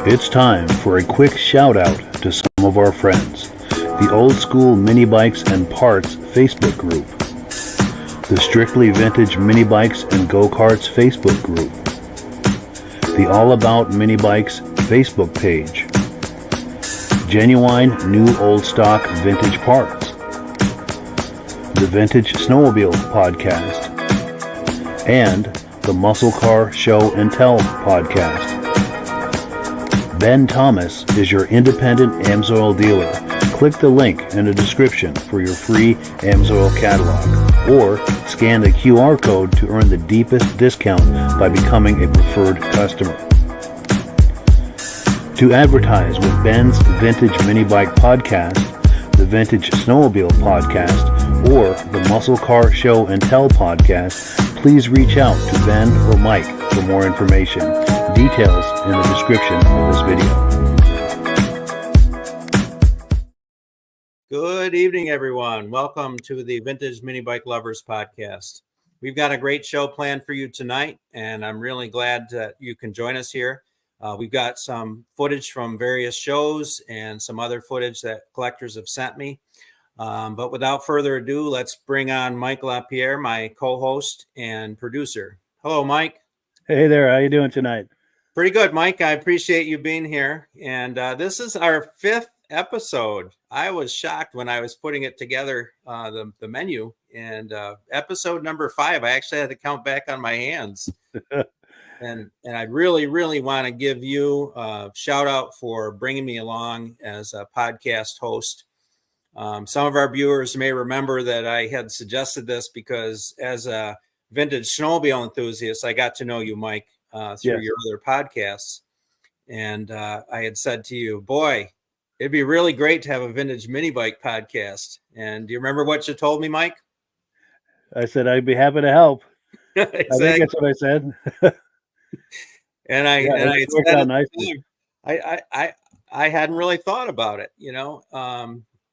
It's time for a quick shout out to some of our friends. The Old School Mini Bikes and Parts Facebook group. The Strictly Vintage Mini Bikes and Go-Karts Facebook group. The All About Mini Bikes Facebook page. Genuine New Old Stock Vintage Parts. The Vintage Snowmobile podcast. And the Muscle Car Show and Tell podcast. Ben Thomas is your independent AMSOIL dealer. Click the link in the description for your free AMSOIL catalog, or scan the QR code to earn the deepest discount by becoming a preferred customer. To advertise with Ben's Vintage Mini Bike podcast, the Vintage Snowmobile podcast, or the Muscle Car Show and Tell podcast, please reach out to Ben or Mike for more information. Details in the description of this video. Good evening, everyone. Welcome to the Vintage Mini Bike Lovers podcast. We've got a great show planned for you tonight, and I'm really glad that you can join us here. We've got some footage from various shows and some other footage that collectors have sent me. But without further ado, let's bring on Mike LaPierre, my co-host and producer. Hello, Mike. Hey there. How you doing tonight? Pretty good, Mike. I appreciate you being here. And this is our 5th episode. I was shocked when I was putting it together, the menu. And episode number 5, I actually had to count back on my hands. And I really, really want to give you a shout out for bringing me along as a podcast host. Some of our viewers may remember that I had suggested this because as a vintage snowmobile enthusiast, I got to know you, Mike, through your other podcasts. And I had said to you, boy, it'd be really great to have a vintage mini bike podcast. And do you remember what you told me, Mike? I said, I'd be happy to help. Exactly. I think that's what I said. And I worked out nicely. I hadn't really thought about it, you know.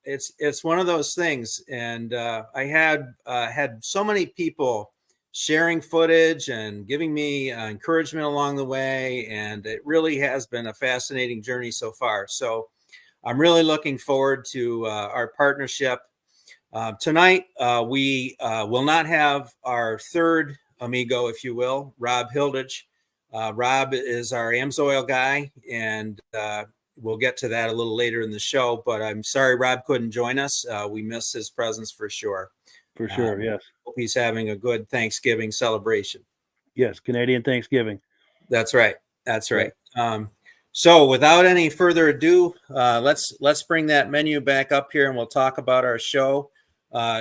It's one of those things. And I had so many people sharing footage and giving me encouragement along the way. And it really has been a fascinating journey so far. So I'm really looking forward to our partnership. Tonight, we will not have our third amigo, if you will, Rob Hilditch. Rob is our AMSOIL guy, and we'll get to that a little later in the show. But I'm sorry Rob couldn't join us. We miss his presence for sure. For sure, yes. Hope he's having a good Thanksgiving celebration. Yes, Canadian Thanksgiving. That's right. That's right. So without any further ado, let's bring that menu back up here, and we'll talk about our show.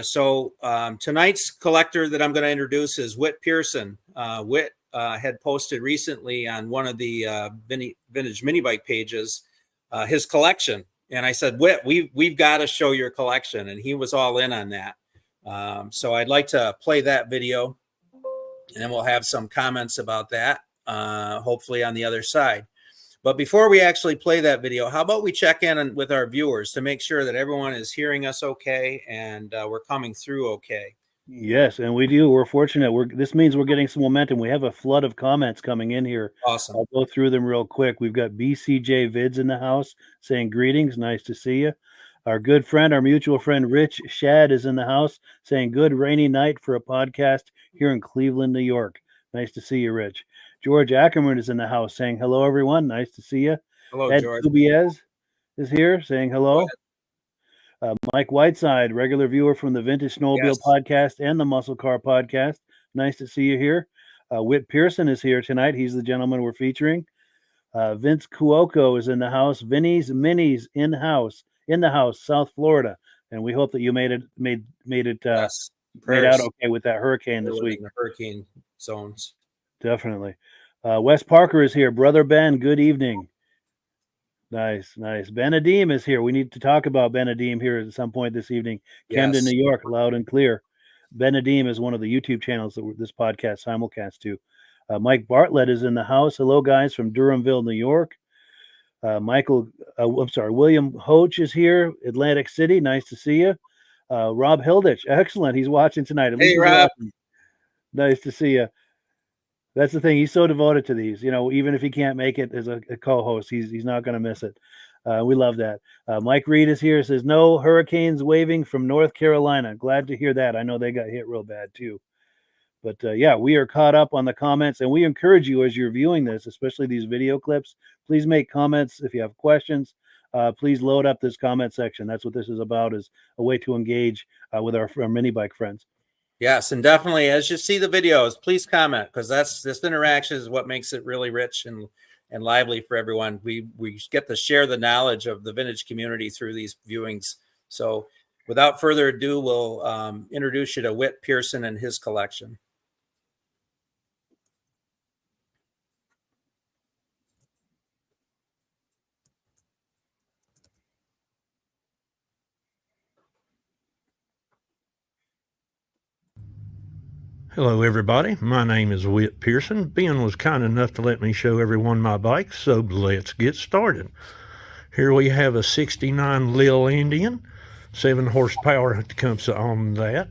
So tonight's collector that I'm going to introduce is Whit Pearson. Whit had posted recently on one of the vintage mini bike pages his collection, and I said, Whit, we've got to show your collection, and he was all in on that. So I'd like to play that video, and then we'll have some comments about that, hopefully on the other side. But before we actually play that video, how about we check in with our viewers to make sure that everyone is hearing us okay and we're coming through okay. Yes, and we do. We're fortunate. This means we're getting some momentum. We have a flood of comments coming in here. Awesome. I'll go through them real quick. We've got BCJ Vids in the house saying greetings. Nice to see you. Our good friend, our mutual friend, Rich Shad is in the house saying good rainy night for a podcast here in Cleveland, New York. Nice to see you, Rich. George Ackerman is in the house saying hello, everyone. Nice to see you. Hello, Ed George. Kubiez is here saying hello. Mike Whiteside, regular viewer from the Vintage Snowmobile podcast and the Muscle Car podcast. Nice to see you here. Whit Pearson is here tonight. He's the gentleman we're featuring. Vince Cuoco is in the house. Vinny's Minis in the house, South Florida, and we hope that you made it made out okay with that hurricane this week. The hurricane zones, definitely. Wes Parker is here. Brother Ben, good evening. Nice. Ben Adim is here. We need to talk about Ben Adim here at some point this evening. Camden, New York, loud and clear. Ben Adim is one of the YouTube channels that this podcast simulcast to. Mike Bartlett is in the house. Hello, guys, from Durhamville, New York. William Hoach is here, Atlantic City. Nice to see you. Rob Hilditch, excellent. He's watching tonight. Hey, Rob. Nice to see you. That's the thing. He's so devoted to these. Even if he can't make it as a co-host, he's not going to miss it. We love that. Mike Reed is here. Says no hurricanes waving from North Carolina. Glad to hear that. I know they got hit real bad too. But yeah, we are caught up on the comments, and we encourage you as you're viewing this, especially these video clips. Please make comments if you have questions. Please load up this comment section. That's what this is about, is a way to engage with our mini bike friends. Yes, and definitely as you see the videos, please comment, because this interaction is what makes it really rich and lively for everyone. We get to share the knowledge of the vintage community through these viewings. So without further ado, we'll introduce you to Whit Pearson and his collection. Hello everybody, my name is Whit Pearson. Ben was kind enough to let me show everyone my bike, so let's get started. Here we have a 69 Lil Indian, 7 horsepower Tecumseh on that.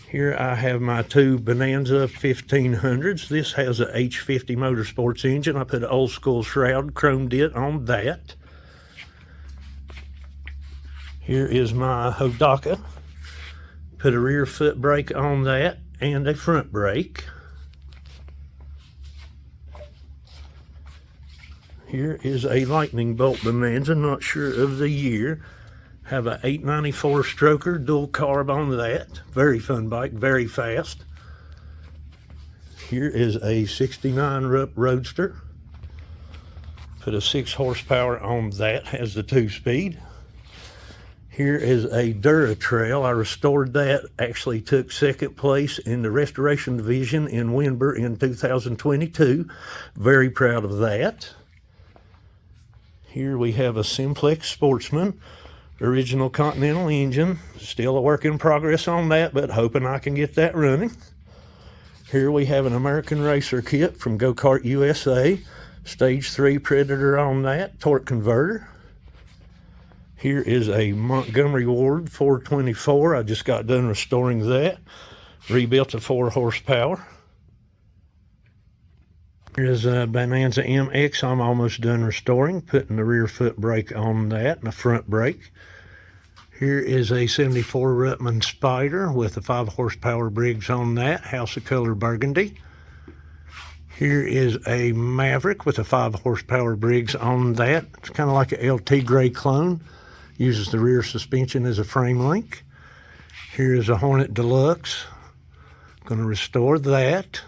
Here I have my 2 Bonanza 1500s. This has a H50 Motorsports engine. I put an old school shroud, chromed it on that. Here is my Hodaka. Put a rear foot brake on that and a front brake. Here is a lightning bolt Bonanza, not sure of the year. Have a 894 stroker, dual carb on that. Very fun bike, very fast. Here is a 69 Rupp Roadster. Put a 6 horsepower on that, has the 2-speed. Here is a Dura Trail. I restored that, actually took 2nd place in the restoration division in Winber in 2022. Very proud of that. Here we have a Simplex Sportsman, original Continental engine. Still a work in progress on that, but hoping I can get that running. Here we have an American Racer kit from Go Kart USA. Stage 3 Predator on that, torque converter. Here is a Montgomery Ward 424. I just got done restoring that. Rebuilt to 4 horsepower. Here's a Bonanza MX I'm almost done restoring. Putting the rear foot brake on that and a front brake. Here is a 74 Ruttman Spider with a 5 horsepower Briggs on that. House of Color Burgundy. Here is a Maverick with a 5 horsepower Briggs on that. It's kind of like a LT Gray clone. Uses the rear suspension as a frame link. Here is a Hornet Deluxe. Going to restore that.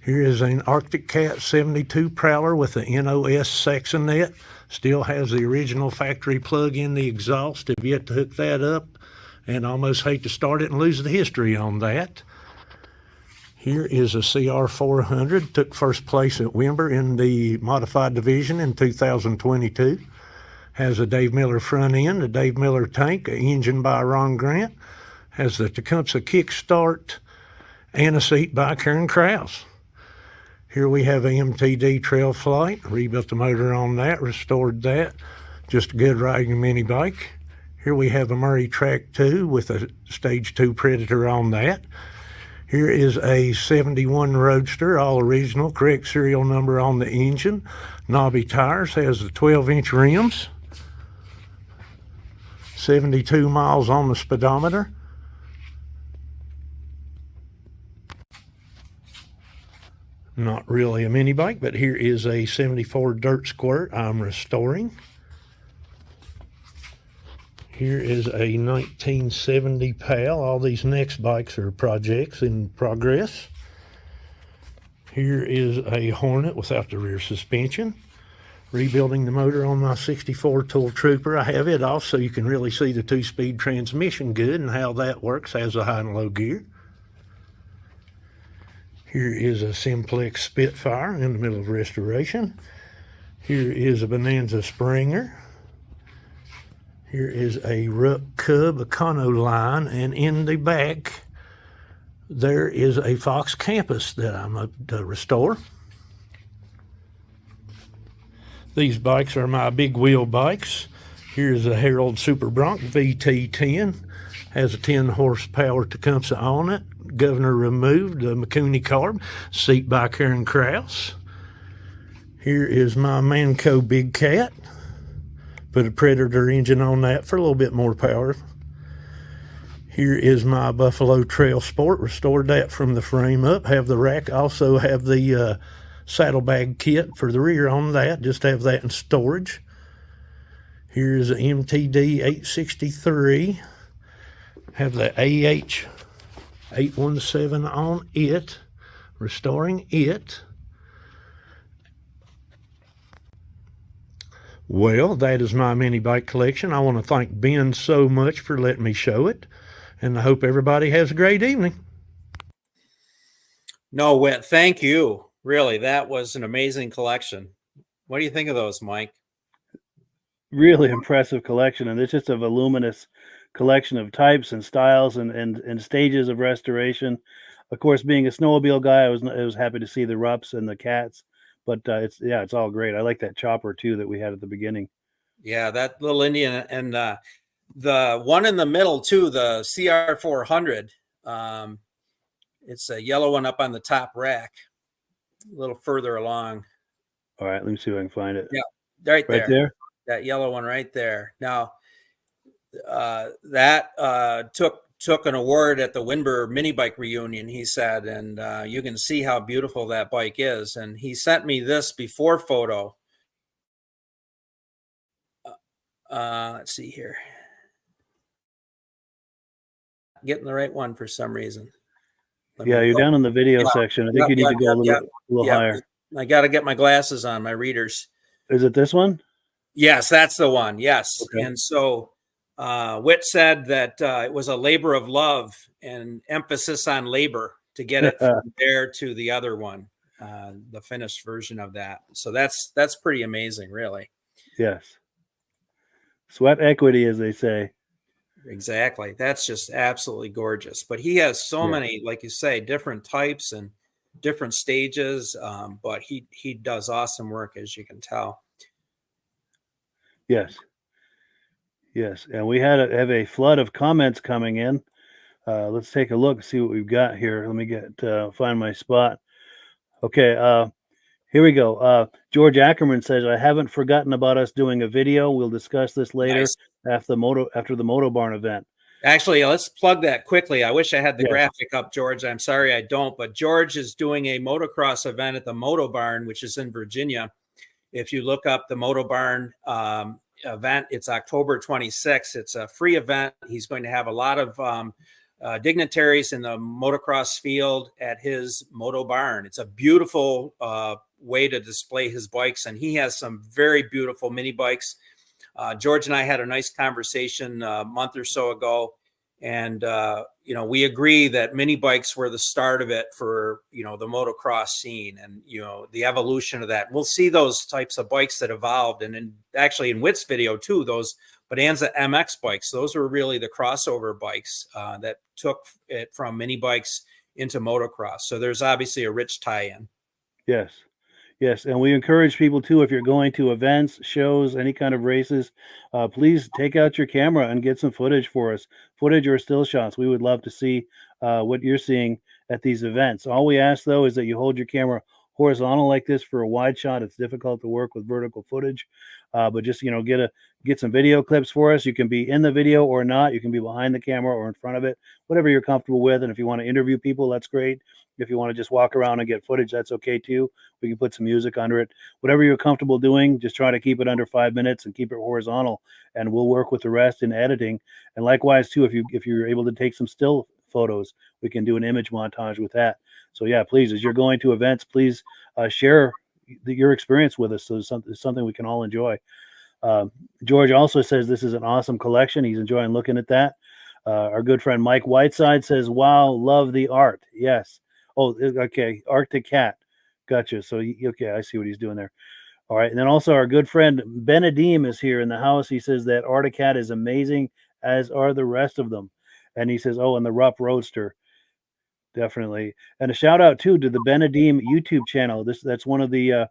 Here is an Arctic Cat 72 Prowler with the NOS Saxonet. Still has the original factory plug in the exhaust. Have yet to hook that up, and almost hate to start it and lose the history on that. Here is a CR400. Took 1st place at Winber in the modified division in 2022. Has a Dave Miller front end, a Dave Miller tank, an engine by Ron Grant. Has the Tecumseh kickstart and a seat by Karen Krause. Here we have a MTD Trail Flight. Rebuilt the motor on that, restored that. Just a good riding mini bike. Here we have a Murray Track 2 with a Stage 2 Predator on that. Here is a 71 Roadster, all original, correct serial number on the engine. Knobby tires, has the 12-inch rims. 72 miles on the speedometer. Not really a mini bike, but here is a 74 Dirt Squirt I'm restoring. Here is a 1970 PAL. All these next bikes are projects in progress. Here is a Hornet without the rear suspension. Rebuilding the motor on my 64 Tool Trooper. I have it off so you can really see the 2-speed transmission good and how that works. Has a high and low gear. Here is a Simplex Spitfire in the middle of restoration. Here is a Bonanza Springer. Here is a Rupp Cub Econoline, and in the back there is a Fox Campus that I'm up to restore. These bikes are my big wheel bikes. Here's a Herald Super Bronc VT10. Has a 10 horsepower Tecumseh on it. Governor removed, the McCooney carb, seat by Karen Krause. Here is my Manco Big Cat. Put a Predator engine on that for a little bit more power. Here is my Buffalo Trail Sport. Restored that from the frame up. Have the rack. Also have the saddlebag kit for the rear on that. Just have that in storage. Here's an MTD 863. Have the AH 817 on it. Restoring it. Well, that is my mini bike collection. I want to thank Ben so much for letting me show it. And I hope everybody has a great evening. No, Whit, thank you. Really, that was an amazing collection. What do you think of those, Mike? Really impressive collection, and it's just a voluminous collection of types and styles and stages of restoration. Of course, being a snowmobile guy, I was happy to see the Rups and the Cats, but it's all great. I like that chopper too that we had at the beginning. Yeah, that little Indian, and the one in the middle too, the CR400. It's a yellow one up on the top rack, a little further along. All right, let me see if I can find it. Yeah, right there. There. That yellow one right there. Now, that took an award at the Winber mini bike reunion, he said, and you can see how beautiful that bike is. And he sent me this before photo. Let's see here. Getting the right one for some reason. You're down in the video section. I think you need to go a little higher. I got to get my glasses on, my readers. Is it this one? Yes, that's the one. Yes. Okay. And so Whit said that it was a labor of love and emphasis on labor to get it from there to the other one, the finished version of that. So that's pretty amazing, really. Yes. Sweat equity, as they say. Exactly. That's just absolutely gorgeous. But he has so many, like you say, different types and different stages. But he does awesome work, as you can tell. Yes. And we have a flood of comments coming in. Let's take a look, see what we've got here. Let me find my spot. Okay, here we go. George Ackerman says, I haven't forgotten about us doing a video. We'll discuss this later. Nice. after the Moto Barn event. Actually, let's plug that quickly. I wish I had the graphic up, George. I'm sorry I don't, but George is doing a motocross event at the Moto Barn, which is in Virginia. If you look up the Moto Barn event, it's October 26th. It's a free event. He's going to have a lot of dignitaries in the motocross field at his Moto Barn. It's a beautiful way to display his bikes, and he has some very beautiful mini bikes. George and I had a nice conversation a month or so ago, and we agree that mini bikes were the start of it for the motocross scene, and the evolution of that. We'll see those types of bikes that evolved, and actually in Whit's video too, those Bonanza MX bikes, those were really the crossover bikes that took it from mini bikes into motocross. So there's obviously a rich tie-in. Yes, and we encourage people too, if you're going to events, shows, any kind of races, please take out your camera and get some footage for us, footage or still shots. We would love to see what you're seeing at these events. All we ask, though, is that you hold your camera horizontal like this for a wide shot. It's difficult to work with vertical footage, but just get some video clips for us. You can be in the video or not. You can be behind the camera or in front of it, whatever you're comfortable with. And if you want to interview people, that's great. If you want to just walk around and get footage, that's okay too. We can put some music under it. Whatever you're comfortable doing, just try to keep it under 5 minutes and keep it horizontal, and we'll work with the rest in editing. And likewise too, if you're able to take some still photos, we can do an image montage with that. So yeah, please, as you're going to events, please share your experience with us. So it's something we can all enjoy. George also says this is an awesome collection. He's enjoying looking at that. Our good friend Mike Whiteside says, wow, love the art. Yes. Oh, okay. Arctic Cat. Gotcha. So, okay, I see what he's doing there. All right. And then also our good friend Benedim is here in the house. He says that Arctic Cat is amazing, as are the rest of them. And he says, oh, and the Rupp Roadster. Definitely. And a shout out too to the Benedim YouTube channel. That's one of the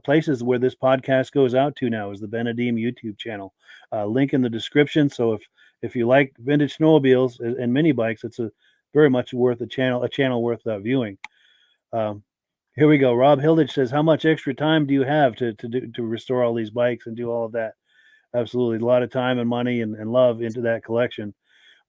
places where this podcast goes out to now, is the Benedim YouTube channel. Link in the description. So if you like vintage snowmobiles and mini bikes, it's a very much worth a channel worth viewing. Um, Here we go. Rob Hilditch says, "How much extra time do you have to restore all these bikes and do all of that?" Absolutely, a lot of time and money and love into that collection.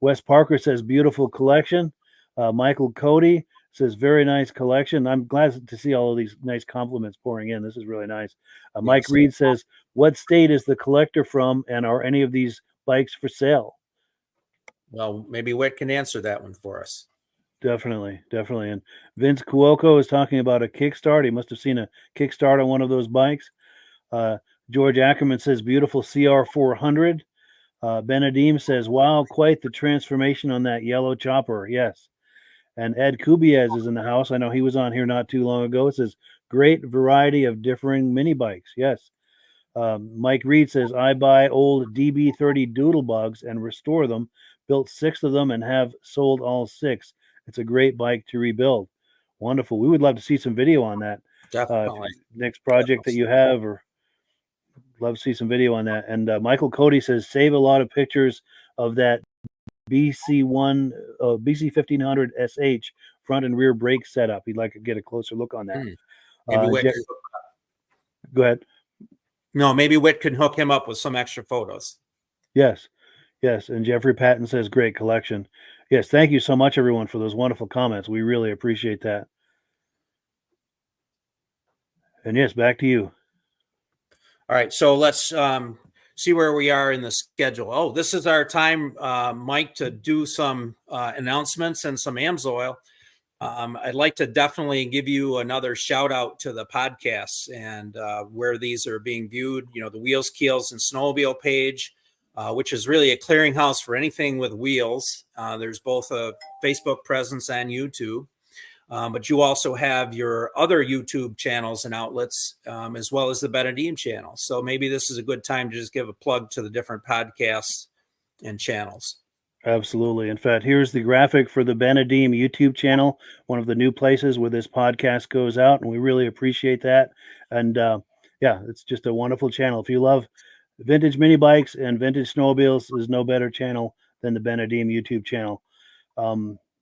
Wes Parker says, "Beautiful collection." Michael Cody says, "Very nice collection." I'm glad to see all of these nice compliments pouring in. This is really nice. Mike Yes. Reed says, "What state is the collector from, and are any of these bikes for sale?" Well, maybe Whit can answer that one for us. Definitely, definitely. And Vince Cuoco is talking about a kickstart. He must have seen a kickstart on one of those bikes. George Ackerman says, "Beautiful CR400." Benadim says, "Wow, quite the transformation on that yellow chopper." Yes. And Ed Kubiez is in the house. I know he was on here not too long ago. It says, "Great variety of differing mini bikes." Yes. Mike Reed says, "I buy old DB30 Doodlebugs and restore them. Built 6 of them and have sold all 6. It's a great bike to rebuild." Wonderful. We would love to see some video on that. Definitely. Next project that you have, or love to see some video on that. And Michael Cody says, "Save a lot of pictures of that BC 1500 SH front and rear brake setup." He'd like to get a closer look on that. Maybe Whit. Go ahead. No, maybe Whit can hook him up with some extra photos. Yes. Yes. And Jeffrey Patton says, "Great collection." Yes. Thank you so much, everyone, for those wonderful comments. We really appreciate that. And yes, back to you. All right. So let's see where we are in the schedule. Oh, this is our time, Mike, to do some announcements and some AMSOIL. I'd like to definitely give you another shout out to the podcasts and where these are being viewed. You know, the Wheels, Keels, and Snowmobile page, which is really a clearinghouse for anything with wheels. There's both a Facebook presence and YouTube. But you also have your other YouTube channels and outlets, as well as the Benadim channel. So maybe this is a good time to just give a plug to the different podcasts and channels. Absolutely. In fact, here's the graphic for the Benadim YouTube channel, one of the new places where this podcast goes out, and we really appreciate that. And yeah, it's just a wonderful channel. If you love vintage mini bikes and vintage snowmobiles, there's no better channel than the Benadim YouTube channel.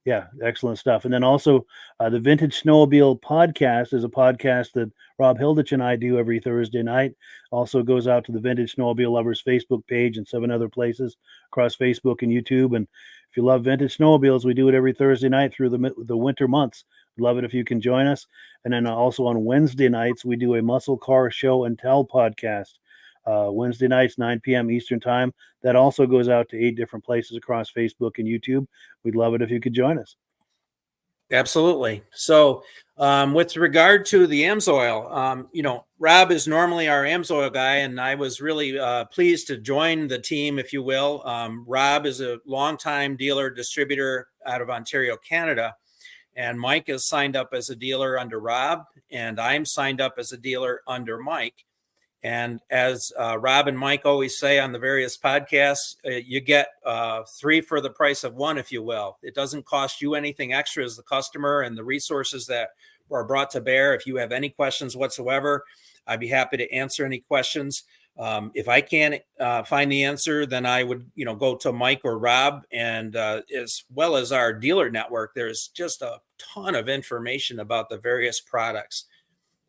Yeah, excellent stuff. And then also the Vintage Snowmobile podcast is a podcast that Rob Hilditch and I do every Thursday night. Also goes out to the Vintage Snowmobile Lovers Facebook page and 7 other places across Facebook and YouTube. And if you love vintage snowmobiles, we do it every Thursday night through the winter months. Love it if you can join us. And then also on Wednesday nights, we do a muscle car show and tell podcast. Wednesday nights, 9 p.m. Eastern time. That also goes out to 8 different places across Facebook and YouTube. We'd love it if you could join us. Absolutely. So with regard to the AMSOIL, you know, Rob is normally our AMSOIL guy, and I was really pleased to join the team, if you will. Rob is a longtime dealer distributor out of Ontario, Canada, and Mike is signed up as a dealer under Rob, and I'm signed up as a dealer under Mike. And as Rob and Mike always say on the various podcasts, you get 3 for the price of 1, if you will. It doesn't cost you anything extra as the customer, and the resources that are brought to bear. If you have any questions whatsoever, I'd be happy to answer any questions. If I can't find the answer, then I would, you know, go to Mike or Rob, and as well as our dealer network, there's just a ton of information about the various products.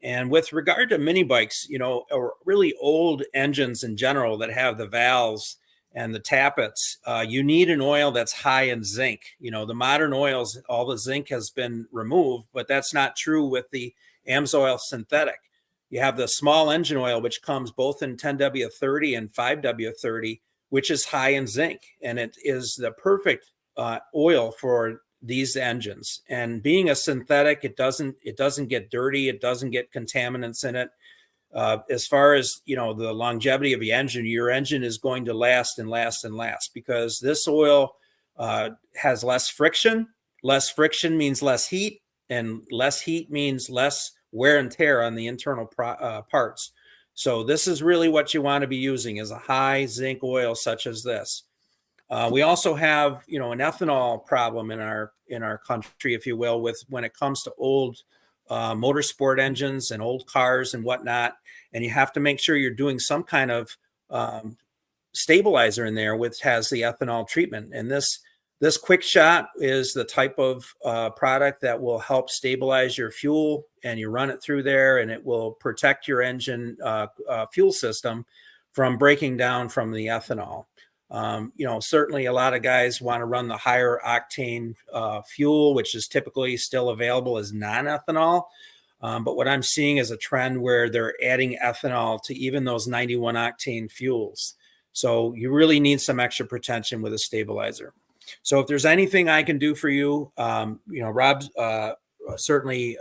And with regard to mini bikes, you know, or really old engines in general that have the valves and the tappets, you need an oil that's high in zinc. You know, the modern oils, all the zinc has been removed, but that's not true with the AMSOIL synthetic. You have the small engine oil, which comes both in 10W30 and 5W30, which is high in zinc. And it is the perfect oil for these engines. And being a synthetic, it doesn't get dirty, it doesn't get contaminants in it. As far as, you know, the longevity of the engine, your engine is going to last and last and last, because this oil has less friction. Less friction means less heat, and less heat means less wear and tear on the internal parts. So this is really what you want to be using, is a high zinc oil such as this. We also have, you know, an ethanol problem in our country, if you will, with when it comes to old motorsport engines and old cars and whatnot. And you have to make sure you're doing some kind of stabilizer in there, which has the ethanol treatment. And this quick shot is the type of product that will help stabilize your fuel, and you run it through there, and it will protect your engine fuel system from breaking down from the ethanol. Certainly a lot of guys want to run the higher octane fuel, which is typically still available as non-ethanol. But what I'm seeing is a trend where they're adding ethanol to even those 91 octane fuels. So you really need some extra protection with a stabilizer. So if there's anything I can do for you, Rob certainly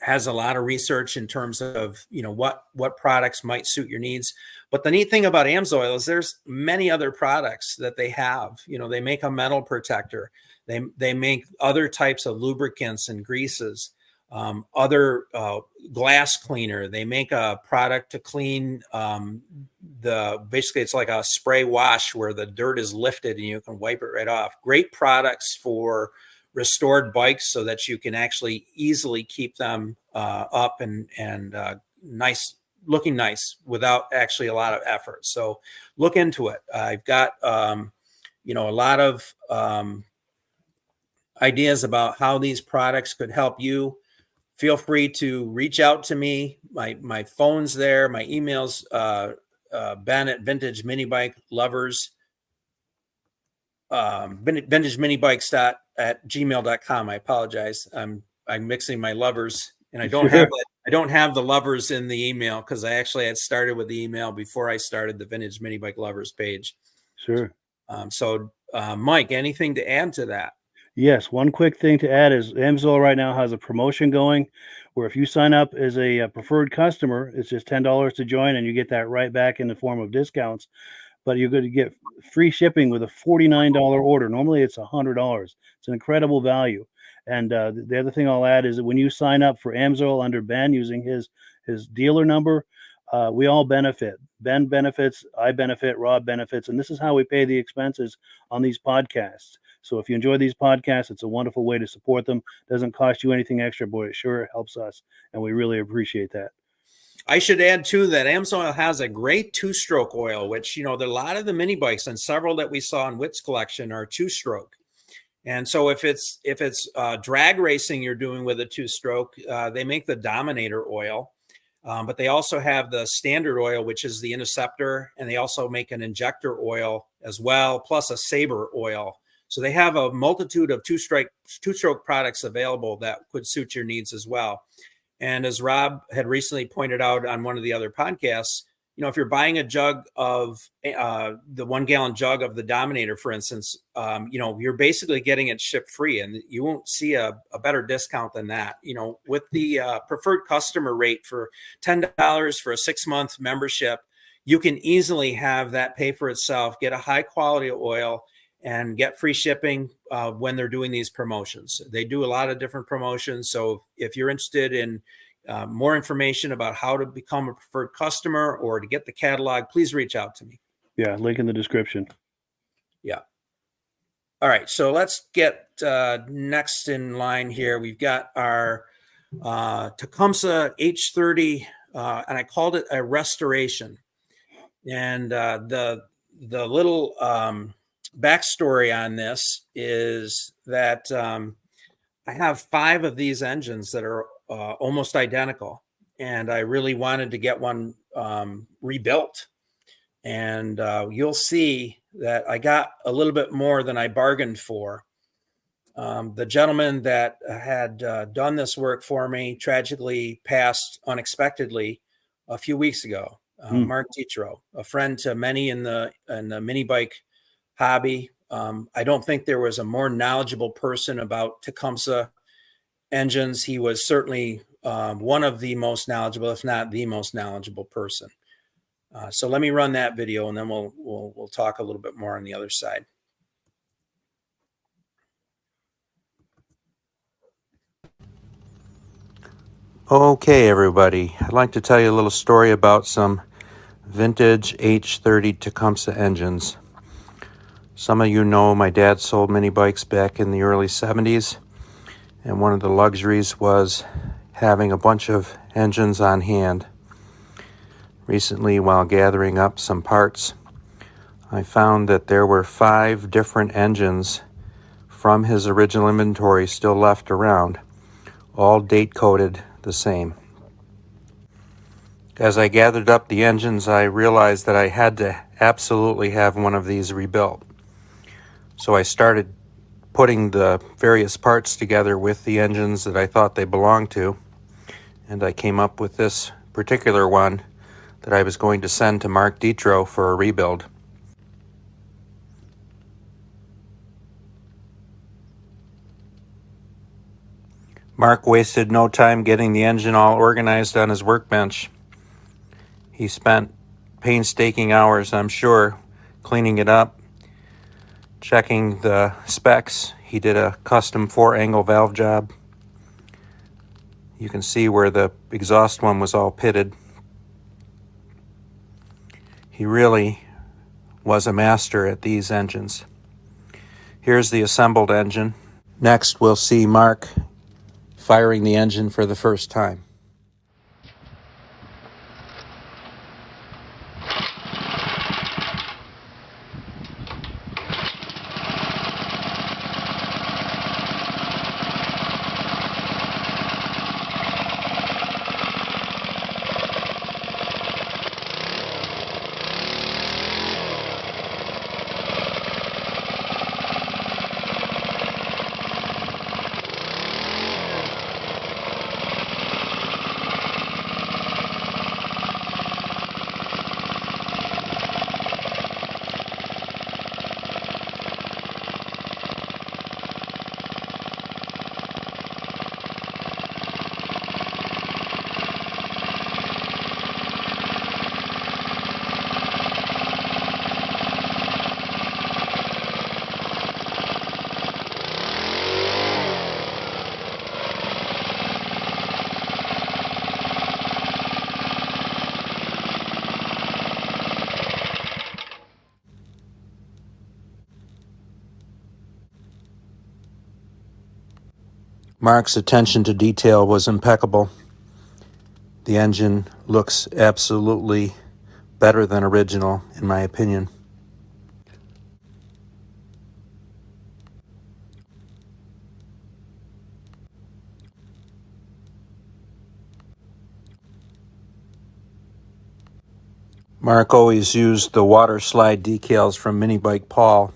has a lot of research in terms of, what products might suit your needs. But the neat thing about AMSOIL is there's many other products that they have. They make a metal protector. They make other types of lubricants and greases, other glass cleaner. They make a product to clean basically it's like a spray wash where the dirt is lifted and you can wipe it right off. Great products for restored bikes so that you can actually easily keep them up and looking nice without actually a lot of effort. So look into it. I've got a lot of ideas about how these products could help you. Feel free to reach out to me. My phone's there. My email's Ben at Vintage Mini Bike Lovers. Vintage Mini Bikes at gmail.com. I apologize. I'm mixing my lovers, and I don't have the lovers in the email because I actually had started with the email before I started the Vintage Mini Bike Lovers page. Sure. Mike, anything to add to that? Yes, one quick thing to add is AMSOIL right now has a promotion going where if you sign up as a preferred customer, it's just $10 to join, and you get that right back in the form of discounts. But you're going to get free shipping with a $49 order. Normally it's $100. It's an incredible value. And the other thing I'll add is that when you sign up for AMSOIL under Ben using his dealer number, we all benefit. Ben benefits, I benefit, Rob benefits, and this is how we pay the expenses on these podcasts. So if you enjoy these podcasts, it's a wonderful way to support them. Doesn't cost you anything extra, but it sure helps us, and we really appreciate that. I should add too that AMSOIL has a great two-stroke oil, which a lot of the mini bikes and several that we saw in Witt's collection are two-stroke. And so if it's drag racing you're doing with a two-stroke, they make the Dominator oil, but they also have the standard oil, which is the Interceptor, and they also make an injector oil as well, plus a Sabre oil. So they have a multitude of two-stroke products available that could suit your needs as well. And as Rob had recently pointed out on one of the other podcasts, if you're buying a jug of the 1 gallon jug of the Dominator, for instance, you're basically getting it ship free, and you won't see a better discount than that. With the preferred customer rate for $10 for a 6-month membership, you can easily have that pay for itself, get a high quality oil, and get free shipping when they're doing these promotions. They do a lot of different promotions. So if you're interested in more information about how to become a preferred customer or to get the catalog, please reach out to me. Yeah, link in the description. Yeah. All right, so let's get next in line here. We've got our Tecumseh H30, and I called it a restoration. And the little backstory on this is that I have 5 of these engines that are almost identical, and I really wanted to get one rebuilt. And you'll see that I got a little bit more than I bargained for. The gentleman that had done this work for me tragically passed unexpectedly a few weeks ago. Mark Tetro, a friend to many in the mini bike hobby. I don't think there was a more knowledgeable person about Tecumseh engines. He was certainly one of the most knowledgeable, if not the most knowledgeable person. So let me run that video, and then we'll talk a little bit more on the other side. Okay, everybody. I'd like to tell you a little story about some vintage H30 Tecumseh engines. Some of you know my dad sold mini bikes back in the early 70s, and one of the luxuries was having a bunch of engines on hand. Recently, while gathering up some parts I found that there were 5 different engines from his original inventory still left around, all date coded the same. As I gathered up the engines, I realized that I had to absolutely have one of these rebuilt. So I started putting the various parts together with the engines that I thought they belonged to, and I came up with this particular one that I was going to send to Mark Dietro for a rebuild. Mark wasted no time getting the engine all organized on his workbench. He spent painstaking hours, I'm sure, cleaning it up, checking the specs. He did a custom 4-angle valve job. You can see where the exhaust one was all pitted. He really was a master at these engines. Here's the assembled engine. Next, we'll see Mark firing the engine for the first time. Mark's attention to detail was impeccable. The engine looks absolutely better than original, in my opinion. Mark always used the water slide decals from Mini Bike Paul.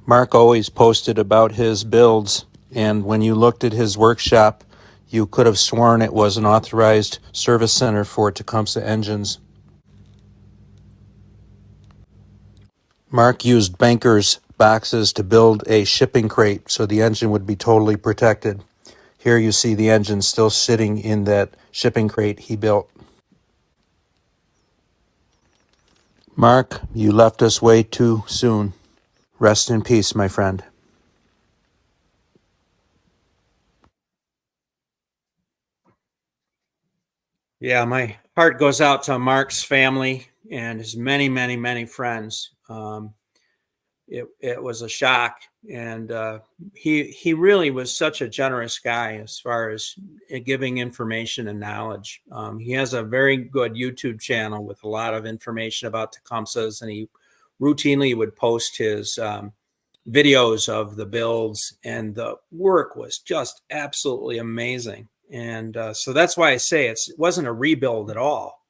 Mark always posted about his builds, and when you looked at his workshop, you could have sworn it was an authorized service center for Tecumseh engines. Mark used bankers' boxes to build a shipping crate so the engine would be totally protected. Here you see the engine still sitting in that shipping crate he built. Mark, you left us way too soon. Rest in peace, my friend. Yeah, my heart goes out to Mark's family and his many, many, many friends. It was a shock, and he really was such a generous guy as far as giving information and knowledge. He has a very good YouTube channel with a lot of information about Tecumsehs, and he routinely would post his videos of the builds, and the work was just absolutely amazing. And so that's why I say it wasn't a rebuild at all.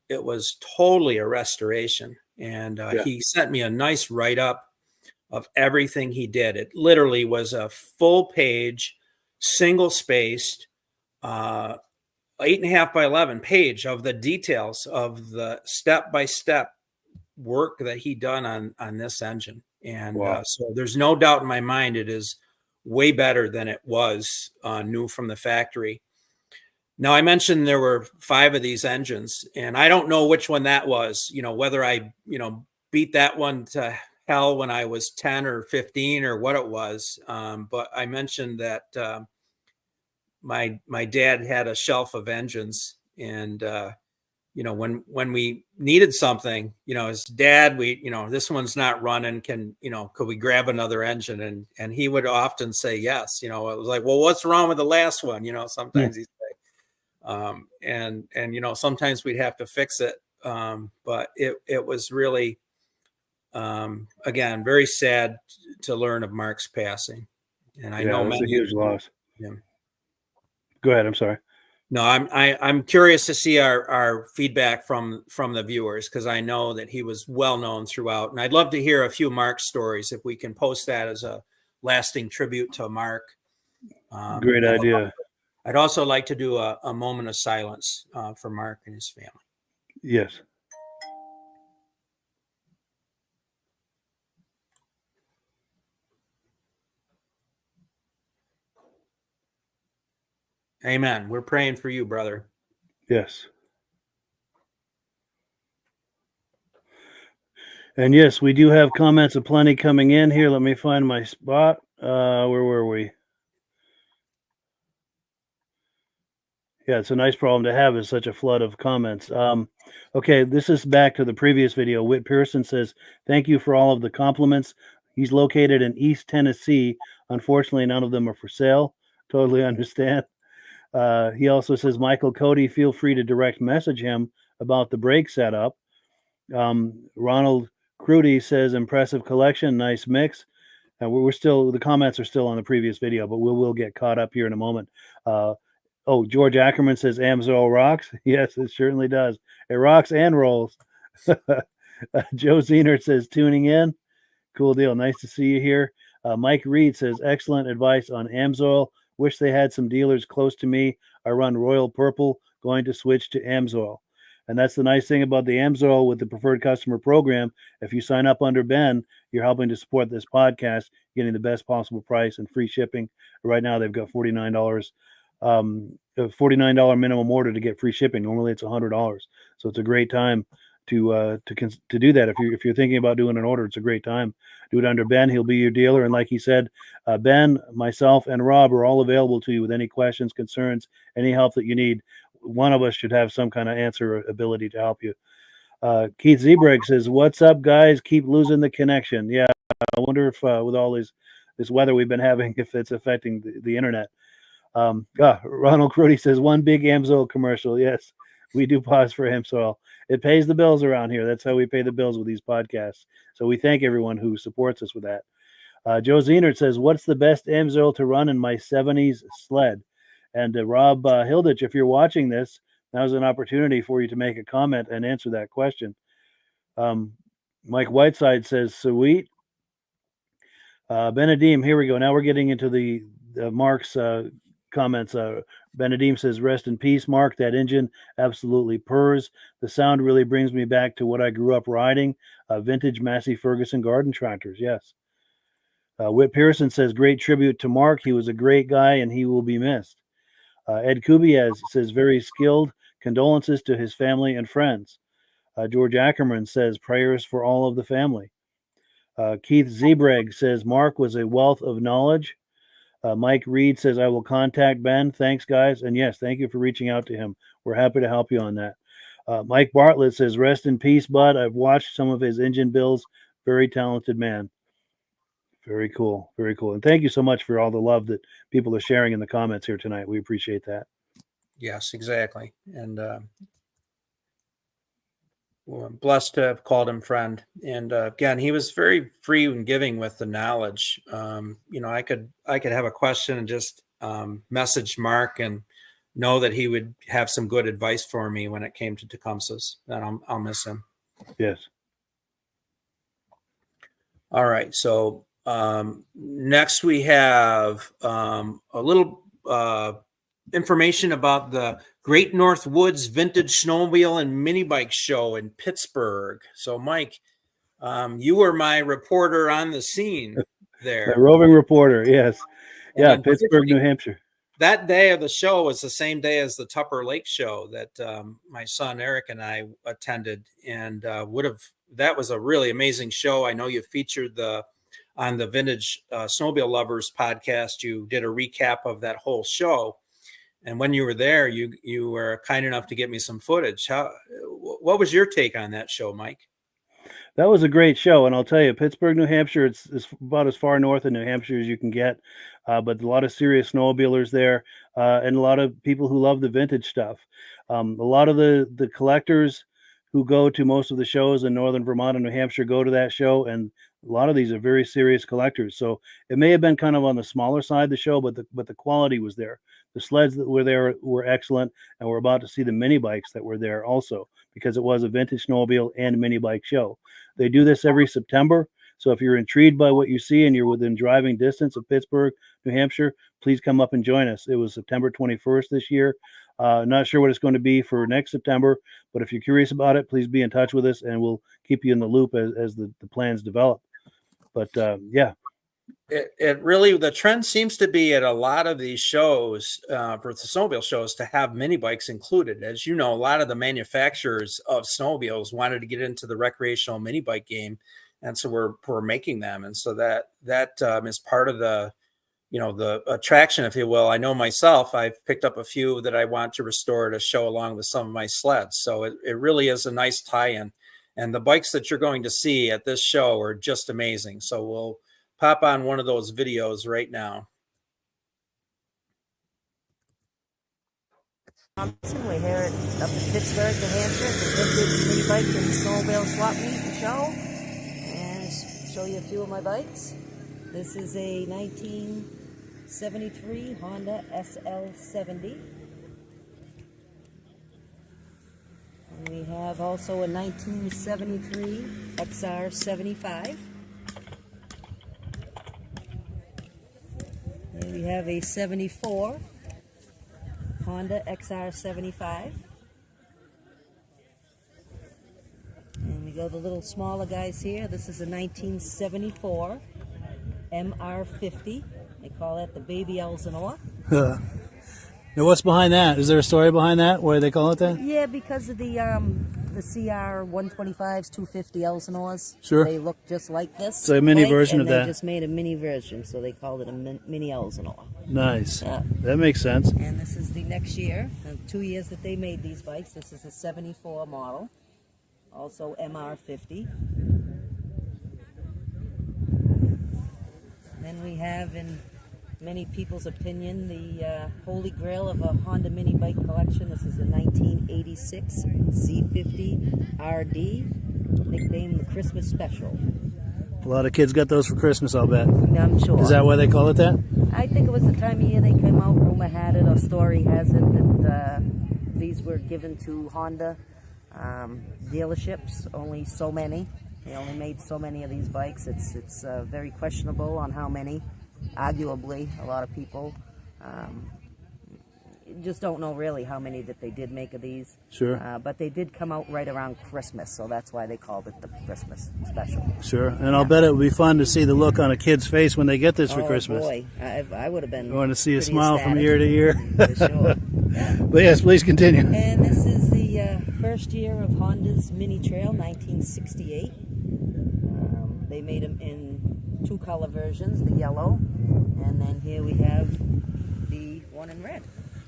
It was totally a restoration. And he sent me a nice write-up of everything he did. It literally was a full page, single spaced, 8.5 by 11 page of the details of the step-by-step work that he done on this engine. And so there's no doubt in my mind it is way better than it was new from the factory. Now, I mentioned there were 5 of these engines, and I don't know which one that was, whether I, beat that one to hell when I was 10 or 15 or what it was. But I mentioned that my dad had a shelf of engines, and when we needed something, his dad, this one's not running. Could we grab another engine? And he would often say yes. It was like, well, what's wrong with the last one? Sometimes he'd say. And sometimes we'd have to fix it. But it was really, again, very sad to learn of Mark's passing. And I know that's a many huge loss. Yeah. Go ahead. I'm sorry. No, I'm curious to see our feedback from the viewers, because I know that he was well known throughout, and I'd love to hear a few Mark stories if we can post that as a lasting tribute to Mark. Great idea. I'd also like to do a moment of silence for Mark and his family. Yes. Amen. We're praying for you, brother. Yes. And yes, we do have comments aplenty coming in here. Let me find my spot. Where were we? Yeah, it's a nice problem to have, is such a flood of comments. Okay, this is back to the previous video. Whit Pearson says, thank you for all of the compliments. He's located in East Tennessee. Unfortunately, none of them are for sale. Totally understand. He also says, Michael Cody, feel free to direct message him about the brake setup. Ronald Crudy says, impressive collection, nice mix. We're still, the comments are still on the previous video, but we'll get caught up here in a moment. George Ackerman says Amsoil rocks. Yes, it certainly does. It rocks and rolls. Joe Zener says tuning in. Cool deal. Nice to see you here. Mike Reed says excellent advice on Amsoil. Wish they had some dealers close to me. I run Royal Purple. Going to switch to Amsoil. And that's the nice thing about the Amsoil with the preferred customer program. If you sign up under Ben, you're helping to support this podcast, getting the best possible price and free shipping. Right now, they've got $49. A $49 minimum order to get free shipping. Normally, it's $100. So it's a great time to do that. If you're thinking about doing an order, it's a great time. Do it under Ben. He'll be your dealer. And like he said, Ben, myself, and Rob are all available to you with any questions, concerns, any help that you need. One of us should have some kind of answer ability to help you. Keith Zebreg says, "What's up, guys? Keep losing the connection." Yeah, I wonder if with all this weather we've been having, if it's affecting the internet. Ronald Crudy says, one big Amsoil commercial. Yes, we do pause for Amsoil. It pays the bills around here. That's how we pay the bills with these podcasts. So we thank everyone who supports us with that. Joe Zenert says, what's the best Amsoil to run in my 70s sled? And Rob Hilditch, if you're watching this, now's an opportunity for you to make a comment and answer that question. Mike Whiteside says, sweet. Benedim, here we go. Now we're getting into the Mark's comments. Benedim says, rest in peace, Mark. That engine absolutely purrs. The sound really brings me back to what I grew up riding, vintage Massey Ferguson garden tractors. Yes. Whit Pearson says, great tribute to Mark. He was a great guy and he will be missed. Ed Kubias says, very skilled. Condolences to his family and friends. George Ackerman says, prayers for all of the family. Keith Zebreg says, Mark was a wealth of knowledge. Mike Reed says, I will contact Ben. Thanks, guys. And yes, thank you for reaching out to him. We're happy to help you on that. Mike Bartlett says, rest in peace, bud. I've watched some of his engine builds. Very talented man. Very cool. Very cool. And thank you so much for all the love that people are sharing in the comments here tonight. We appreciate that. Yes, exactly. And we're blessed to have called him friend. And again, he was very free and giving with the knowledge. I could have a question and just message Mark and know that he would have some good advice for me when it came to Tecumseh's. And I'll miss him. Yes. All right. So next we have a little information about the Great North Woods Vintage Snowmobile and Mini Bike Show in Pittsburgh. So, Mike, you were my reporter on the scene there. A roving reporter, yes. Yeah, And Pittsburgh, New Hampshire. That day of the show was the same day as the Tupper Lake Show that my son Eric and I attended, and that was a really amazing show. I know you featured on the Vintage Snowmobile Lovers podcast. You did a recap of that whole show. And when you were there, you were kind enough to get me some footage. What was your take on that show, Mike? That was a great show, and I'll tell you, Pittsburgh, New Hampshire, it's about as far north of New Hampshire as you can get, but a lot of serious snowmobilers there, and a lot of people who love the vintage stuff. A lot of the collectors who go to most of the shows in northern Vermont and New Hampshire go to that show, and a lot of these are very serious collectors. So it may have been kind of on the smaller side of the show, but the quality was there. The sleds that were there were excellent, and we're about to see the mini bikes that were there also, because it was a vintage snowmobile and mini bike show. They do this every September. So if you're intrigued by what you see and you're within driving distance of Pittsburgh, New Hampshire, please come up and join us. It was September 21st this year. Not sure what it's going to be for next September, but if you're curious about it, please be in touch with us and we'll keep you in the loop as the plans develop. But yeah. It really, the trend seems to be at a lot of these shows, for the snowmobile shows, to have mini bikes included. As you know, a lot of the manufacturers of snowmobiles wanted to get into the recreational mini bike game, and so we're making them, and so that is part of the, you know, the attraction, if you will. I know myself, I've picked up a few that I want to restore to show along with some of my sleds. So it really is a nice tie-in, and the bikes that you're going to see at this show are just amazing. So we'll pop on one of those videos right now. We're here up in Pittsburgh, New Hampshire, at the Vintage Mini Bike and Snowmobile Swap Meet and Show. And show you a few of my bikes. This is a 1973 Honda SL70. And we have also a 1973 XR75. And we have a 74 Honda XR75. And we go the little smaller guys here. This is a 1974 MR50. They call that the Baby Elsinore. Now, what's behind that? Is there a story behind that? Why they call it that? Yeah, because of the CR 125s, 250 Elsinores. Sure. They look just like this. So a mini version of that. They just made a mini version, so they called it a mini Elsinore. Nice. Yeah. That makes sense. And this is the next year, 2 years that they made these bikes. This is a 74 model, also MR50. Then we have, in many people's opinion, the holy grail of a Honda mini bike collection. This is the 1986 Z50 RD, nicknamed the Christmas Special. A lot of kids got those for Christmas, I'll bet. I'm sure. Is that why they call it that? I think it was the time of year they came out. Rumor had it, or story has it, that these were given to Honda dealerships. Only so many. They only made so many of these bikes. It's very questionable on how many. Arguably, a lot of people just don't know really how many that they did make of these. Sure. But they did come out right around Christmas, so that's why they called it the Christmas Special. Sure. And I'll bet it would be fun to see the look on a kid's face when they get this for Christmas. Oh boy, I would have been. I want to see a pretty smile from ecstatic. ear to ear. For sure. Yeah. But yes, please continue. And this is the first year of Honda's Mini Trail, 1968. They made them in 2 color versions, the yellow, and then here we have the one in red.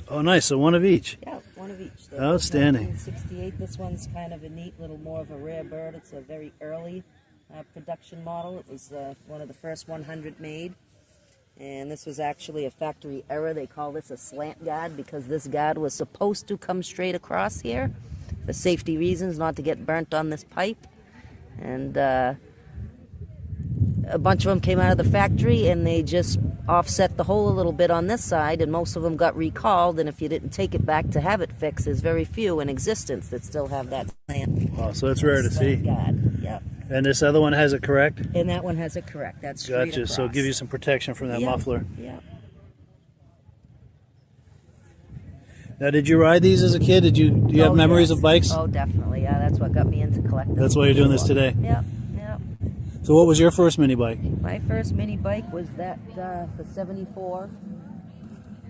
Oh, nice. So one of each. Yeah, one of each. They're Outstanding. 1968. This one's kind of a neat little, more of a rare bird. It's a very early production model. It was one of the first 100 made. And this was actually a factory error. They call this a slant guard because this guard was supposed to come straight across here for safety reasons, not to get burnt on this pipe. And a bunch of them came out of the factory and they just offset the hole a little bit on this side, and most of them got recalled. And if you didn't take it back to have it fixed, there's very few in existence that still have that slant. Oh, so it's rare to see. Guard. Yep. And this other one has it correct? And that one has it correct. That's straight Gotcha. across. So give you some protection from that Yep. muffler. Yeah. Now, did you ride these as a kid? Do you have memories of bikes? Oh, definitely. Yeah, that's what got me into collecting. That's why you're doing this today. Yep. Yep. So what was your first mini bike? My first mini bike was that the 74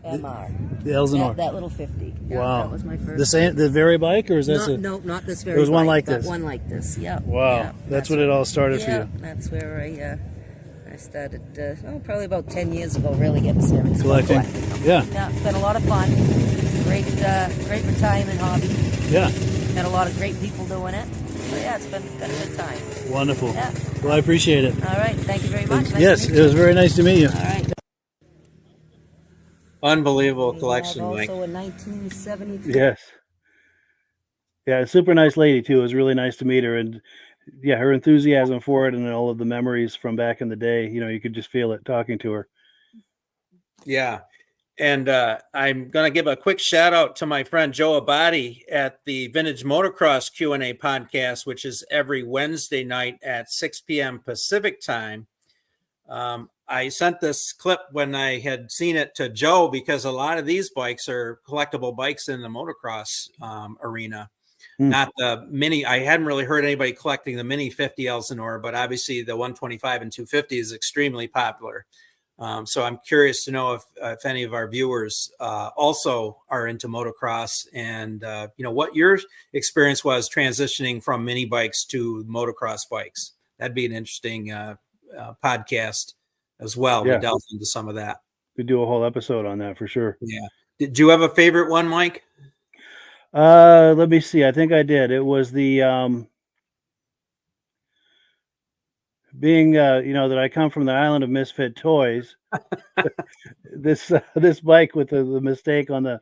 MR. The Elsinore. That little 50. Yeah, Wow. That was my first. The very bike, or is this No, not this very. There was one bike, like but this. One like this. Yeah. Wow. Yeah, That's what it all started for yeah, you. that's where I started. Probably about 10 years ago. Really getting serious about Collecting. them. Yeah. Yeah, it's been a lot of fun. Great retirement hobby. Yeah. Met a lot of great people doing it. yeah, it's been a good time. Wonderful. Yeah. Well, I appreciate it. All right. Thank you very much. Nice Yes, to meet it was you. very nice to meet you. All right. Unbelievable We collection, have Mike. also a 1972. Yes. Yeah, a super nice lady too. It was really nice to meet her, and yeah, her enthusiasm for it and all of the memories from back in the day. You could just feel it talking to her. Yeah. And I'm going to give a quick shout out to my friend Joe Abadi at the Vintage Motocross Q&A podcast, which is every Wednesday night at 6 p.m. Pacific time. I sent this clip when I had seen it to Joe because a lot of these bikes are collectible bikes in the motocross arena. Not the mini. I hadn't really heard anybody collecting the mini 50 Elsinore, but obviously the 125 and 250 is extremely popular. So I'm curious to know if any of our viewers also are into motocross, and what your experience was transitioning from mini bikes to motocross bikes. That'd be an interesting podcast as well to Yeah. delve into some of that. We'd do a whole episode on that for sure. Yeah. Did you have a favorite one, Mike? Let me see. I think I did. It was the being that I come from the island of misfit toys. This bike with the mistake on the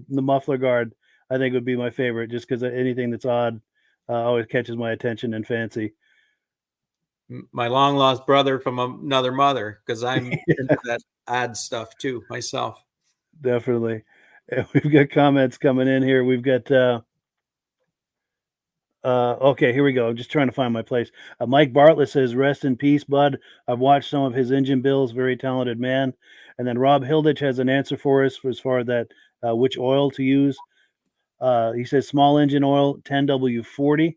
muffler guard, I think would be my favorite, just because anything that's odd always catches my attention and fancy. My long lost brother from another mother, because I'm into that odd stuff too myself. Definitely. We've got comments coming in here. We've got okay, here we go. I'm just trying to find my place. Mike Bartlett says, "Rest in peace, bud. I've watched some of his engine builds. Very talented man." And then Rob Hilditch has an answer for us as far as that which oil to use. He says small engine oil 10W40,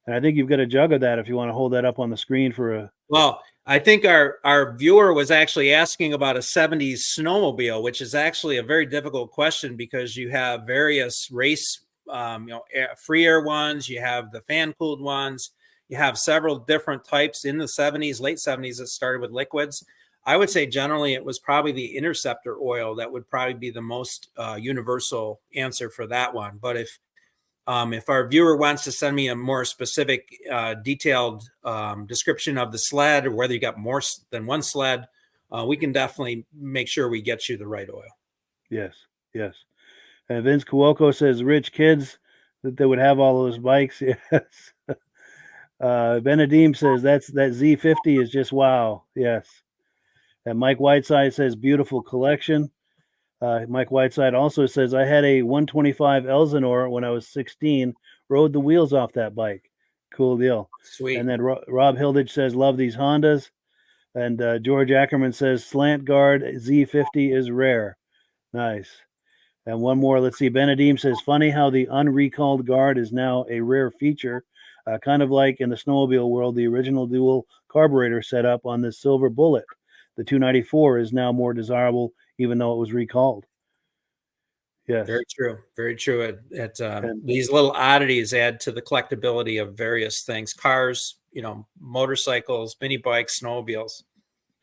and I think you've got a jug of that if you want to hold that up on the screen for a. Well, I think our viewer was actually asking about a 70s snowmobile, which is actually a very difficult question because you have various race, free air ones, you have the fan cooled ones, you have several different types in the 70s, late 70s that started with liquids. I would say generally it was probably the Interceptor oil that would probably be the most universal answer for that one. But if our viewer wants to send me a more specific, detailed description of the sled, or whether you got more than one sled, we can definitely make sure we get you the right oil. Yes, yes. And Vince Cuoco says rich kids that they would have all those bikes. Yes. Benadim says that Z50 is just wow. Yes. And Mike Whiteside says beautiful collection. Mike Whiteside also says I had a 125 Elsinore when I was 16. Rode the wheels off that bike. Cool deal. Sweet. And then Rob Hilditch says love these Hondas. And George Ackerman says slant guard Z50 is rare. Nice. And one more. Let's see. Benadim says funny how the unrecalled guard is now a rare feature. Kind of like in the snowmobile world, the original dual carburetor setup on this Silver Bullet. The 294 is now more desirable, even though it was recalled. Yes. Very true. Very true. These little oddities add to the collectability of various things: cars, motorcycles, mini bikes, snowmobiles.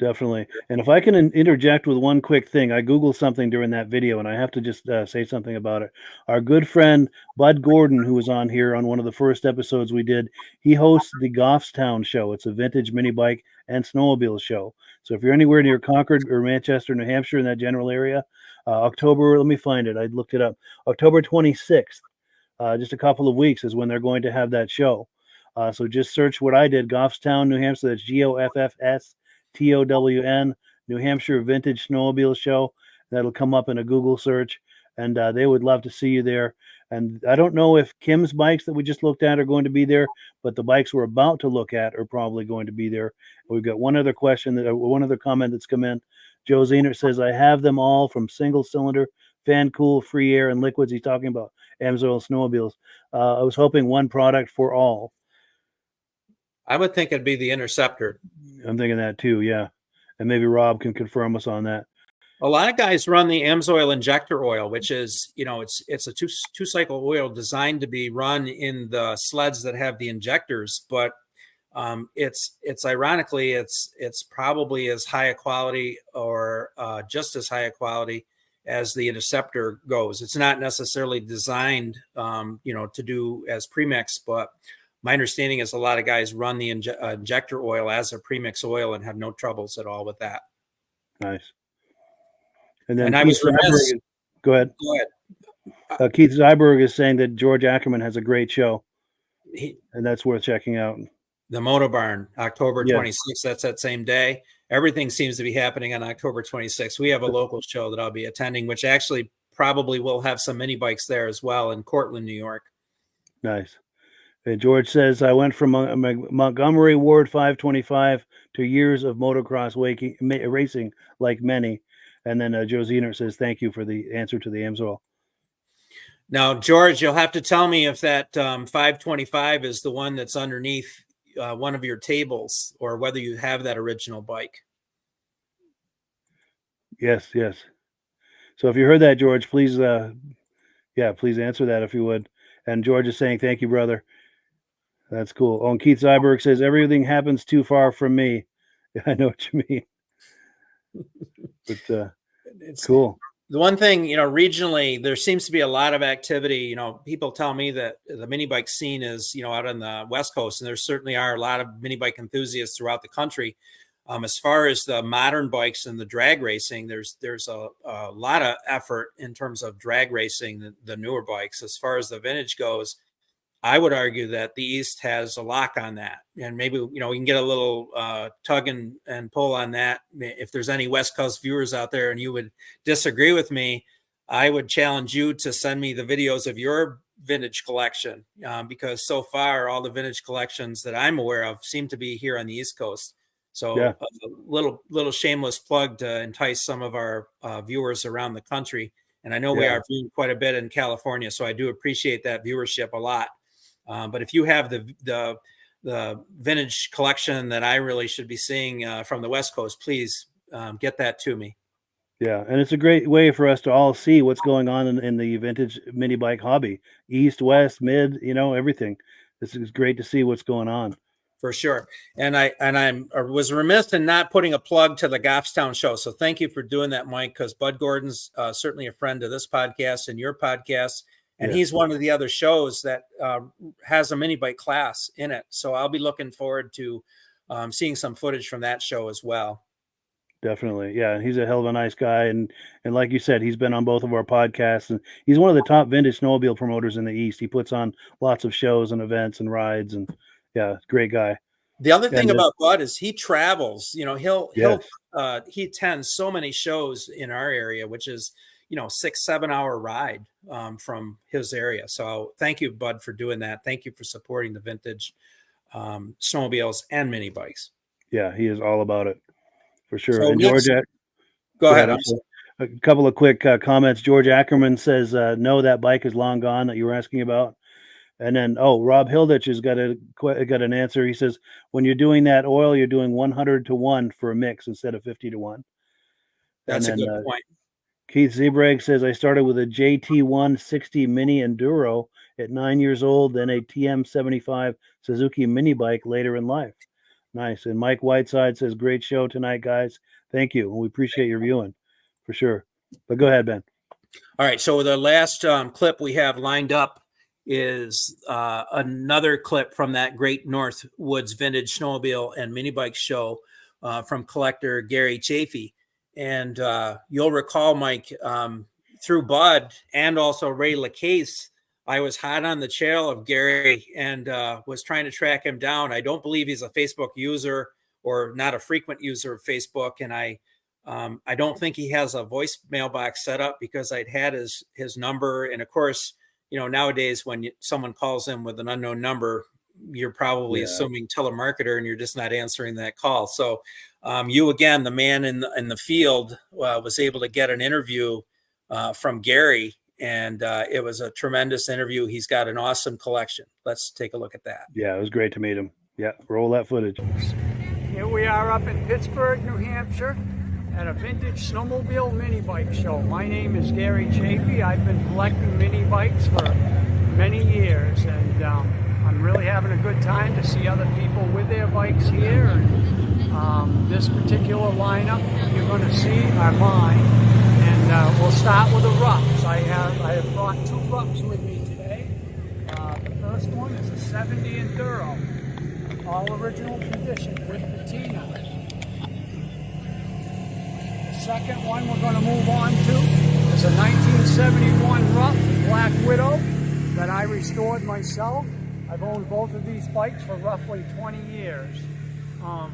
Definitely. And if I can interject with one quick thing, I Googled something during that video, and I have to just say something about it. Our good friend Bud Gordon, who was on here on one of the first episodes we did, he hosts the Goffstown show. It's a vintage mini bike and snowmobile show. So if you're anywhere near Concord or Manchester, New Hampshire, in that general area, October, let me find it. I looked it up. October 26th, just a couple of weeks is when they're going to have that show. So just search what I did, Goffstown, New Hampshire. That's GOFFSTOWN, New Hampshire Vintage Snowmobile Show. That'll come up in a Google search, and they would love to see you there. And I don't know if Kim's bikes that we just looked at are going to be there, but the bikes we're about to look at are probably going to be there. We've got one other comment that's come in. Joe Zener says, I have them all from single cylinder, fan cool, free air, and liquids. He's talking about Amsoil snowmobiles. I was hoping one product for all. I would think it'd be the Interceptor. I'm thinking that too, yeah. And maybe Rob can confirm us on that. A lot of guys run the Amsoil injector oil, which is, it's a two cycle oil designed to be run in the sleds that have the injectors, but it's ironically it's probably as high a quality or just as high a quality as the Interceptor goes. It's not necessarily designed to do as premix, but my understanding is a lot of guys run the injector oil as a premix oil and have no troubles at all with that. Nice. And then And I Keith was remiss. Zyberg, go ahead. Go ahead. Keith Zyberg is saying that George Ackerman has a great show, He, and that's worth checking out. the Moto Barn, October Yeah. 26th. That's that same day. Everything seems to be happening on October 26th. We have a local show that I'll be attending, which actually probably will have some mini bikes there as well in Cortland, New York. Nice. And George says, I went from Montgomery Ward 525 to years of motocross racing like many. And then Joe Zener says, thank you for the answer to the Amsoil. Now, George, you'll have to tell me if that 525 is the one that's underneath one of your tables or whether you have that original bike. Yes, yes. So if you heard that, George, please, please answer that if you would. And George is saying, thank you, brother. That's cool. Oh, and Keith Zyberg says, everything happens too far from me. I know what you mean. But it's cool. The one thing, regionally, there seems to be a lot of activity. People tell me that the mini bike scene is, out on the West Coast, and there certainly are a lot of mini bike enthusiasts throughout the country. As far as the modern bikes and the drag racing, there's a lot of effort in terms of drag racing, the newer bikes. As far as the vintage goes, I would argue that the East has a lock on that. And maybe, we can get a little tug and pull on that. If there's any West Coast viewers out there and you would disagree with me, I would challenge you to send me the videos of your vintage collection, because so far all the vintage collections that I'm aware of seem to be here on the East Coast. So a little shameless plug to entice some of our viewers around the country. And I know we are viewing quite a bit in California, so I do appreciate that viewership a lot. But if you have the vintage collection that I really should be seeing from the West Coast, please get that to me. Yeah, and it's a great way for us to all see what's going on in the vintage mini bike hobby, East, West, Mid, everything. This is great to see what's going on. For sure. And I was remiss in not putting a plug to the Goffstown show. So thank you for doing that, Mike, because Bud Gordon's certainly a friend of this podcast and your podcast. And he's one of the other shows that has a mini bike class in it. So I'll be looking forward to seeing some footage from that show as well. Definitely. Yeah. He's a hell of a nice guy. And like you said, he's been on both of our podcasts, and he's one of the top vintage snowmobile promoters in the East. He puts on lots of shows and events and rides, and great guy. The other thing about Bud is he travels, he attends so many shows in our area, which is, 6-7 hour ride from his area. So thank you, Bud, for doing that. Thank you for supporting the vintage snowmobiles and mini bikes. Yeah, he is all about it for sure. So and George, go ahead. A couple of quick comments. George Ackerman says, no, that bike is long gone that you were asking about. And then, Rob Hilditch has got an answer. He says, when you're doing that oil, you're doing 100-1 for a mix instead of 50-1. That's a good point. Keith Zebreg says, I started with a JT160 Mini Enduro at 9 years old, then a TM75 Suzuki mini bike later in life. Nice. And Mike Whiteside says, great show tonight, guys. Thank you. We appreciate your viewing for sure. But go ahead, Ben. All right. So the last clip we have lined up is another clip from that Great North Woods Vintage Snowmobile and Mini Bike show from collector Gary Chafee. And you'll recall, Mike, through Bud and also Ray LaCase, I was hot on the trail of Gary and was trying to track him down. I don't believe he's a Facebook user or not a frequent user of Facebook. And I don't think he has a voice mailbox set up because I'd had his number. And of course, nowadays when someone calls in with an unknown number, you're probably assuming telemarketer and you're just not answering that call. So you, again, the man in the field, was able to get an interview from Gary, and it was a tremendous interview. He's got an awesome collection. Let's take a look at that. Yeah, it was great to meet him. Yeah, roll that footage. Here we are up in Pittsburgh, New Hampshire at a vintage snowmobile mini bike show. My name is Gary Chafee. I've been collecting mini bikes for many years, and I'm really having a good time to see other people with their bikes here. And this particular lineup you're going to see are mine, and we'll start with the Rups. I have brought two Rups with me today. The first one is a 1970 Enduro. All original condition with patina. The second one we're going to move on to is a 1971 Rupp Black Widow that I restored myself. I've owned both of these bikes for roughly 20 years. I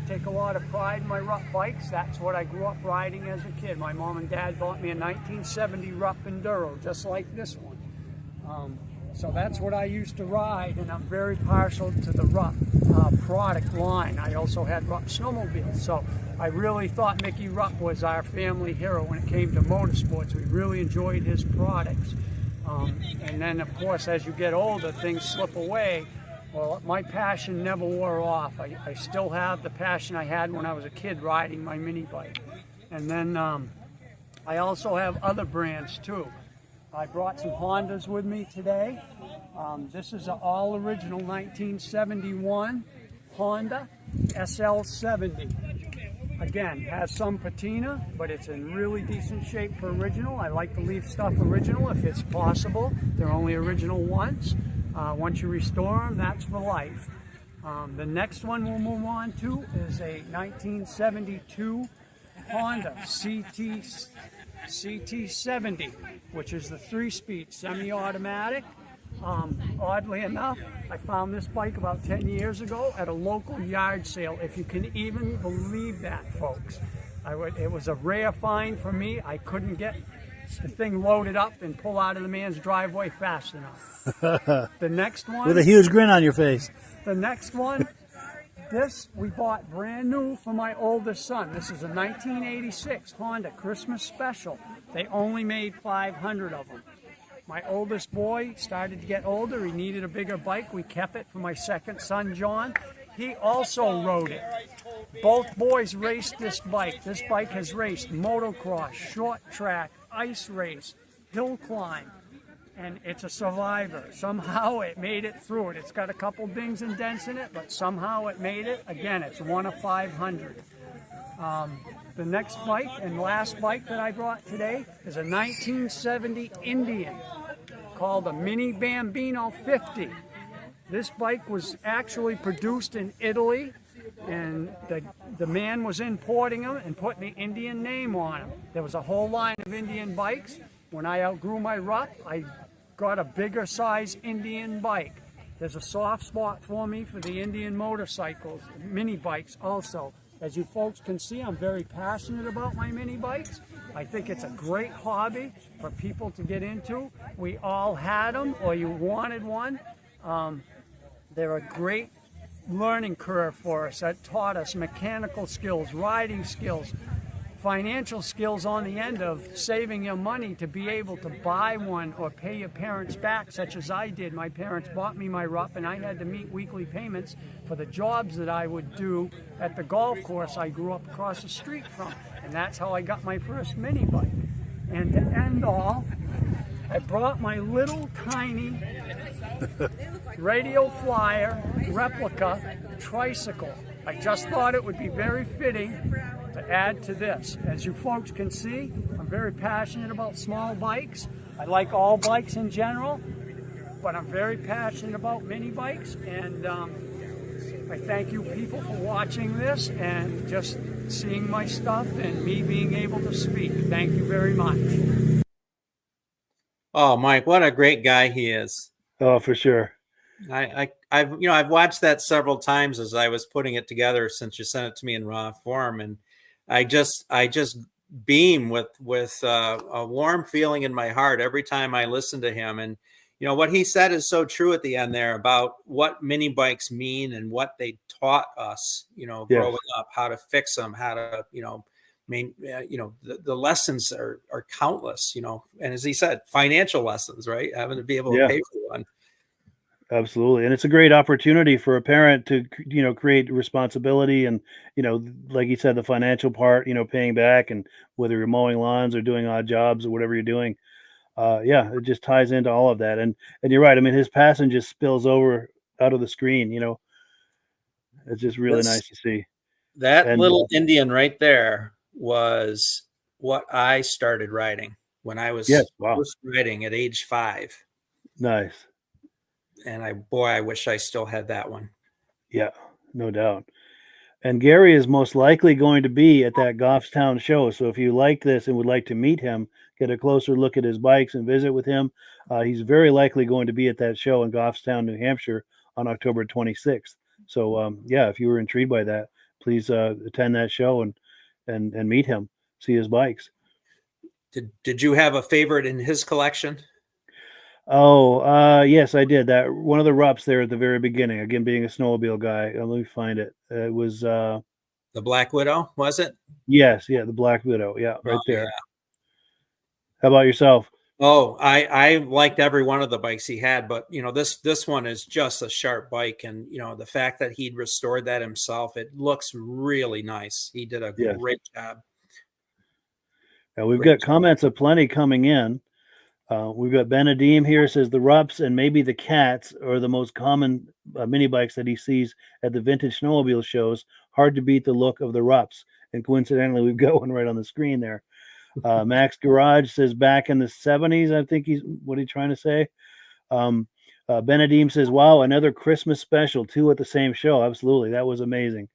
take a lot of pride in my Rupp bikes. That's what I grew up riding as a kid. My mom and dad bought me a 1970 Rupp Enduro, just like this one. So that's what I used to ride, and I'm very partial to the Rupp product line. I also had Rupp Snowmobiles, so I really thought Mickey Rupp was our family hero when it came to motorsports. We really enjoyed his products. And then, of course, as you get older, things slip away. Well, my passion never wore off. I still have the passion I had when I was a kid riding my mini bike. And then I also have other brands too. I brought some Hondas with me today. This is an all original 1971 Honda SL70. Again, has some patina, but it's in really decent shape for original. I like to leave stuff original if it's possible. They're only original once. Once you restore them, that's for life. The next one we'll move on to is a 1972 Honda CT70, which is the 3-speed semi-automatic. Oddly enough, I found this bike about 10 years ago at a local yard sale, if you can even believe that, folks. It was a rare find for me. I couldn't get the thing loaded up and pull out of the man's driveway fast enough. The next one... With a huge grin on your face. The next one, this we bought brand new for my oldest son. This is a 1986 Honda Christmas Special. They only made 500 of them. My oldest boy started to get older. He needed a bigger bike. We kept it for my second son, John. He also rode it. Both boys raced this bike. This bike has raced motocross, short track, ice race, hill climb, and it's a survivor. Somehow it made it through it. It's got a couple dings and dents in it, but somehow it made it. Again, it's one of 500. The next bike and last bike that I brought today is a 1970 Indian called a Mini Bambino 50. This bike was actually produced in Italy, and the man was importing them and putting the Indian name on them. There was a whole line of Indian bikes. When I outgrew my Rupp, I got a bigger size Indian bike. There's a soft spot for me for the Indian motorcycles, mini bikes also. As you folks can see, I'm very passionate about my mini bikes. I think it's a great hobby for people to get into. We all had them, or you wanted one. They're a great learning curve for us that taught us mechanical skills, riding skills, financial skills on the end of saving your money to be able to buy one or pay your parents back, such as I did. My parents bought me my Rupp, and I had to meet weekly payments for the jobs that I would do at the golf course I grew up across the street from. And that's how I got my first mini bike. And to end all, I brought my little tiny Radio Flyer replica tricycle. I just thought it would be very fitting to add to this. As you folks can see, I'm very passionate about small bikes. I like all bikes in general, but I'm very passionate about mini bikes, and I thank you people for watching this and just seeing my stuff and me being able to speak. Thank you very much. Oh, Mike, what a great guy he is. Oh, for sure. I've watched that several times as I was putting it together since you sent it to me in raw form, and I just beam with a warm feeling in my heart every time I listen to him. And you know what he said is so true at the end there about what mini bikes mean and what they taught us. Growing up, how to fix them, how to the lessons are countless. And as he said, financial lessons, right? Having to be able to pay for one. Absolutely. And it's a great opportunity for a parent to, create responsibility and, like you said, the financial part, paying back, and whether you're mowing lawns or doing odd jobs or whatever you're doing. It just ties into all of that. And you're right. I mean, his passion just spills over out of the screen, it's just really nice to see. That little Indian right there was what I started riding when I was first riding at age 5. Nice. and I wish I still had that one. Yeah, no doubt. And Gary is most likely going to be at that Goffstown show. So if you like this and would like to meet him, get a closer look at his bikes and visit with him, he's very likely going to be at that show in Goffstown, New Hampshire on October 26th. So yeah, if you were intrigued by that, please attend that show and meet him, see his bikes. Did you have a favorite in his collection? Oh, yes, I did. That one of the Rups there at the very beginning. Again, being a snowmobile guy, let me find it. It was The Black Widow, was it? yes, yeah, the Black Widow. Yeah, right Oh, there. yeah. How about yourself? Oh, I liked every one of the bikes he had, but this one is just a sharp bike, and the fact that he'd restored that himself, it looks really nice. He did a Yes. great job. Now we've Great got comments aplenty coming in. We've got Benadim here says the Rups and maybe the Cats are the most common mini bikes that he sees at the vintage snowmobile shows. Hard to beat the look of the Rups. And coincidentally, we've got one right on the screen there. Max Garage says back in the 70s, I think what he's trying to say. Benadim says, wow, another Christmas special, 2 at the same show. Absolutely. That was amazing.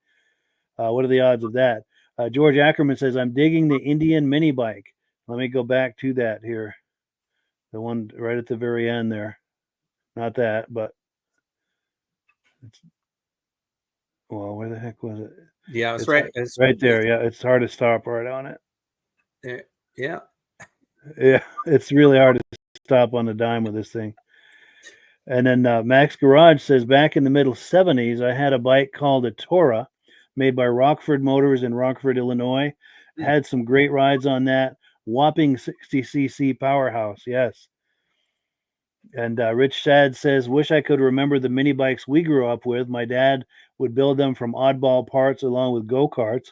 What are the odds of that? George Ackerman says, I'm digging the Indian mini bike. Let me go back to that here. The one right at the very end there. Not that, but well, where the heck was it? Yeah, it's right. It's right there. Yeah, it's hard to stop right on it. Yeah. Yeah, it's really hard to stop on the dime with this thing. And then Max Garage says, back in the middle 70s, I had a bike called a Tora made by Rockford Motors in Rockford, Illinois. Had some great rides on that. Whopping 60cc powerhouse. Yes. And Rich Sad says, wish I could remember the mini bikes we grew up with. My dad would build them from oddball parts along with go-karts,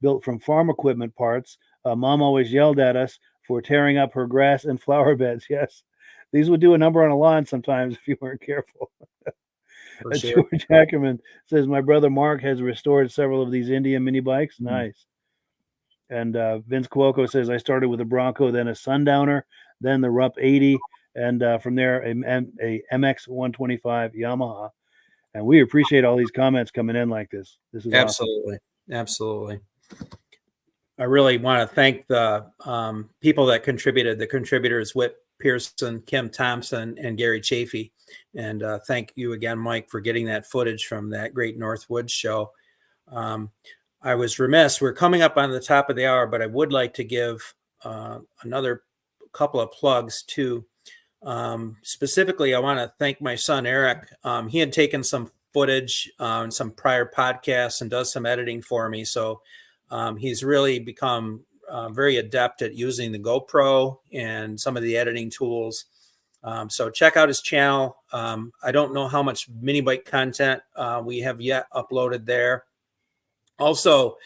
built from farm equipment parts. Mom always yelled at us for tearing up her grass and flower beds. Yes. These would do a number on a lawn sometimes if you weren't careful. Sure. George Ackerman says, my brother Mark has restored several of these Indian mini bikes. Nice. And Vince Cuoco says, I started with a Bronco, then a Sundowner, then the Rupp 80, and from there, a MX 125 Yamaha. And we appreciate all these comments coming in like this. This is absolutely awesome. Absolutely. I really want to thank the people that contributed, the contributors, Whit Pearson, Kim Thompson, and Gary Chafee. And thank you again, Mike, for getting that footage from that Great Northwoods show. I was remiss. We're coming up on the top of the hour, but I would like to give another couple of plugs too. Specifically, I want to thank my son, Eric. He had taken some footage on some prior podcasts and does some editing for me. So he's really become very adept at using the GoPro and some of the editing tools. So check out his channel. I don't know how much mini bike content we have yet uploaded there. Also,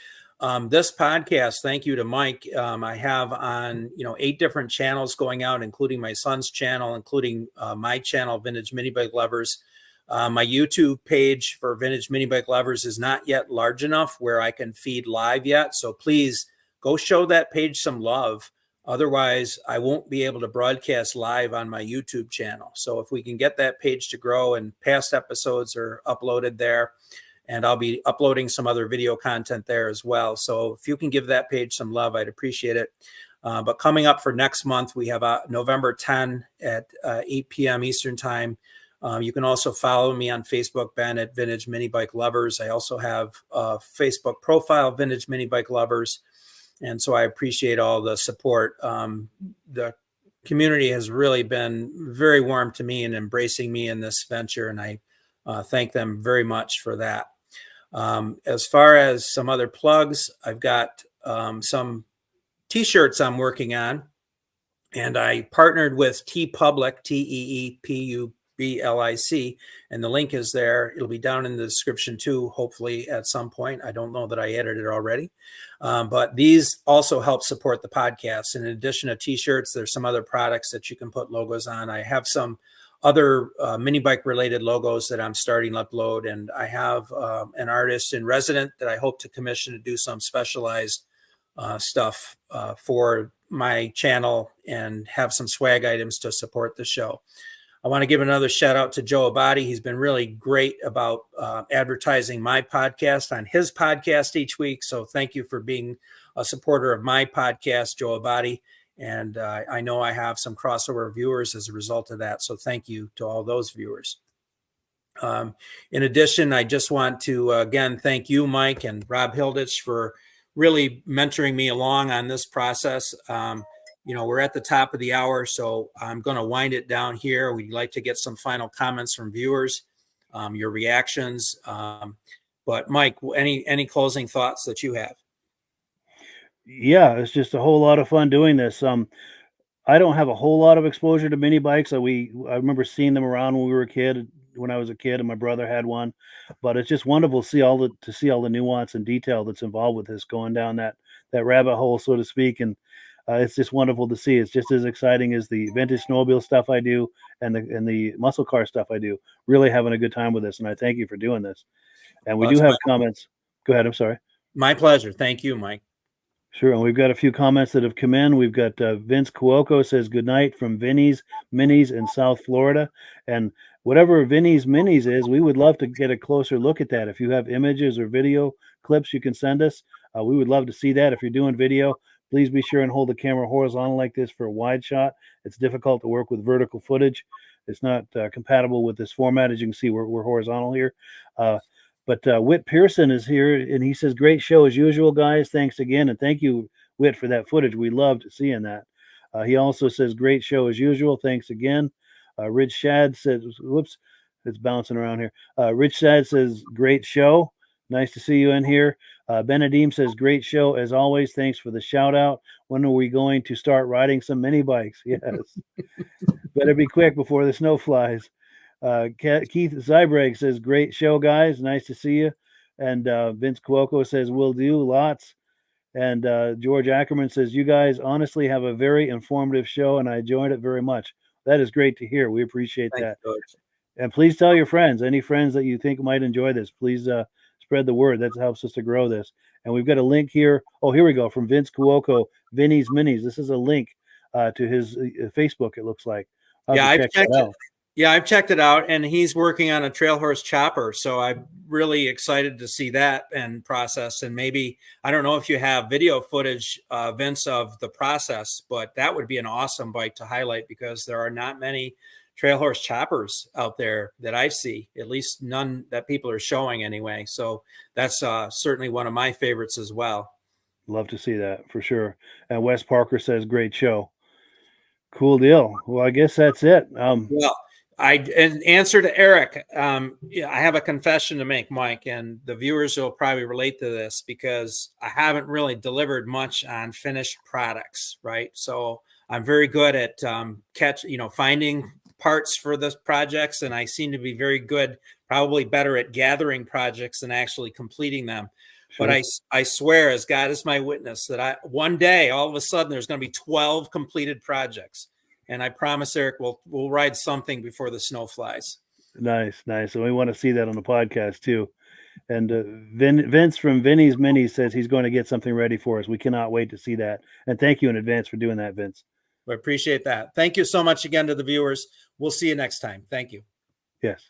this podcast, thank you to Mike. I have on 8 different channels going out, including my son's channel, including my channel, Vintage Mini Bike Lovers. My YouTube page for Vintage Mini Bike Lovers is not yet large enough where I can feed live yet. So please go show that page some love. Otherwise, I won't be able to broadcast live on my YouTube channel. So if we can get that page to grow, and past episodes are uploaded there, and I'll be uploading some other video content there as well. So if you can give that page some love, I'd appreciate it. But coming up for next month, we have November 10 at 8 p.m. Eastern time. You can also follow me on Facebook, Ben, at Vintage Mini Bike Lovers. I also have a Facebook profile, Vintage Mini Bike Lovers. And so I appreciate all the support. The community has really been very warm to me and embracing me in this venture, and I thank them very much for that. As far as some other plugs, I've got some t-shirts I'm working on, and I partnered with TeePublic, TeePublic, and the link is there. It'll be down in the description too, hopefully at some point. I don't know that I edited it already, but these also help support the podcast. In addition to t-shirts, there's some other products that you can put logos on. I have some other mini bike related logos that I'm starting to upload. And I have an artist in resident that I hope to commission to do some specialized stuff for my channel and have some swag items to support the show. I want to give another shout out to Joe Abadi. He's been really great about advertising my podcast on his podcast each week. So thank you for being a supporter of my podcast, Joe Abadi. And I know I have some crossover viewers as a result of that. So thank you to all those viewers. In addition, I just want to, again, thank you, Mike and Rob Hilditch, for really mentoring me along on this process. We're at the top of the hour, so I'm going to wind it down here. We'd like to get some final comments from viewers, your reactions. But Mike, any closing thoughts that you have? Yeah, it's just a whole lot of fun doing this. I don't have a whole lot of exposure to mini bikes. I remember seeing them around when I was a kid, and my brother had one. But it's just wonderful to see all the nuance and detail that's involved with this, going down that rabbit hole, so to speak. And it's just wonderful to see. It's just as exciting as the vintage snowmobile stuff I do and the muscle car stuff I do. Really having a good time with this, and I thank you for doing this. And we do have comments. Go ahead. I'm sorry. My pleasure. Thank you, Mike. Sure, and we've got a few comments that have come in. We've got Vince Cuoco says good night from Vinny's Minis in South Florida, and whatever Vinny's Minis is, we would love to get a closer look at that. If you have images or video clips, you can send us. We would love to see that. If you're doing video, please be sure and hold the camera horizontal like this for a wide shot. It's difficult to work with vertical footage. It's not compatible with this format. As you can see, we're horizontal here. But Whit Pearson is here, and he says, great show as usual, guys. Thanks again. And thank you, Whit, for that footage. We loved seeing that. He also says, great show as usual. Thanks again. Rich Shad says, whoops, it's bouncing around here. Rich Shad says, great show. Nice to see you in here. Benadim says, great show as always. Thanks for the shout out. When are we going to start riding some mini bikes? Yes. Better be quick before the snow flies. Keith Zybreg says, great show, guys. Nice to see you. And Vince Cuoco says, will do lots. And George Ackerman says, you guys honestly have a very informative show, and I enjoyed it very much. That is great to hear. We appreciate that. You, and please tell your friends, any friends that you think might enjoy this, please spread the word. That helps us to grow this. And we've got a link here. Oh, here we go, from Vince Cuoco, Vinny's Minis. This is a link to his Facebook, it looks like. I've checked it. Yeah, I've checked it out, and he's working on a trail horse chopper. So I'm really excited to see that and process. And maybe, I don't know if you have video footage, Vince, of the process, but that would be an awesome bike to highlight, because there are not many trail horse choppers out there that I see, at least none that people are showing anyway. So that's certainly one of my favorites as well. Love to see that for sure. And Wes Parker says, great show. Cool deal. Well, I guess that's it. In answer to Eric, I have a confession to make, Mike, and the viewers will probably relate to this, because I haven't really delivered much on finished products, right? So I'm very good at finding parts for the projects, and I seem to be very good, probably better at gathering projects than actually completing them. Sure. But I swear, as God is my witness, that one day, all of a sudden, there's going to be 12 completed projects. And I promise, Eric, we'll ride something before the snow flies. Nice. And we want to see that on the podcast too. And Vince from Vinny's Minis says he's going to get something ready for us. We cannot wait to see that. And thank you in advance for doing that, Vince. We appreciate that. Thank you so much again to the viewers. We'll see you next time. Thank you. Yes.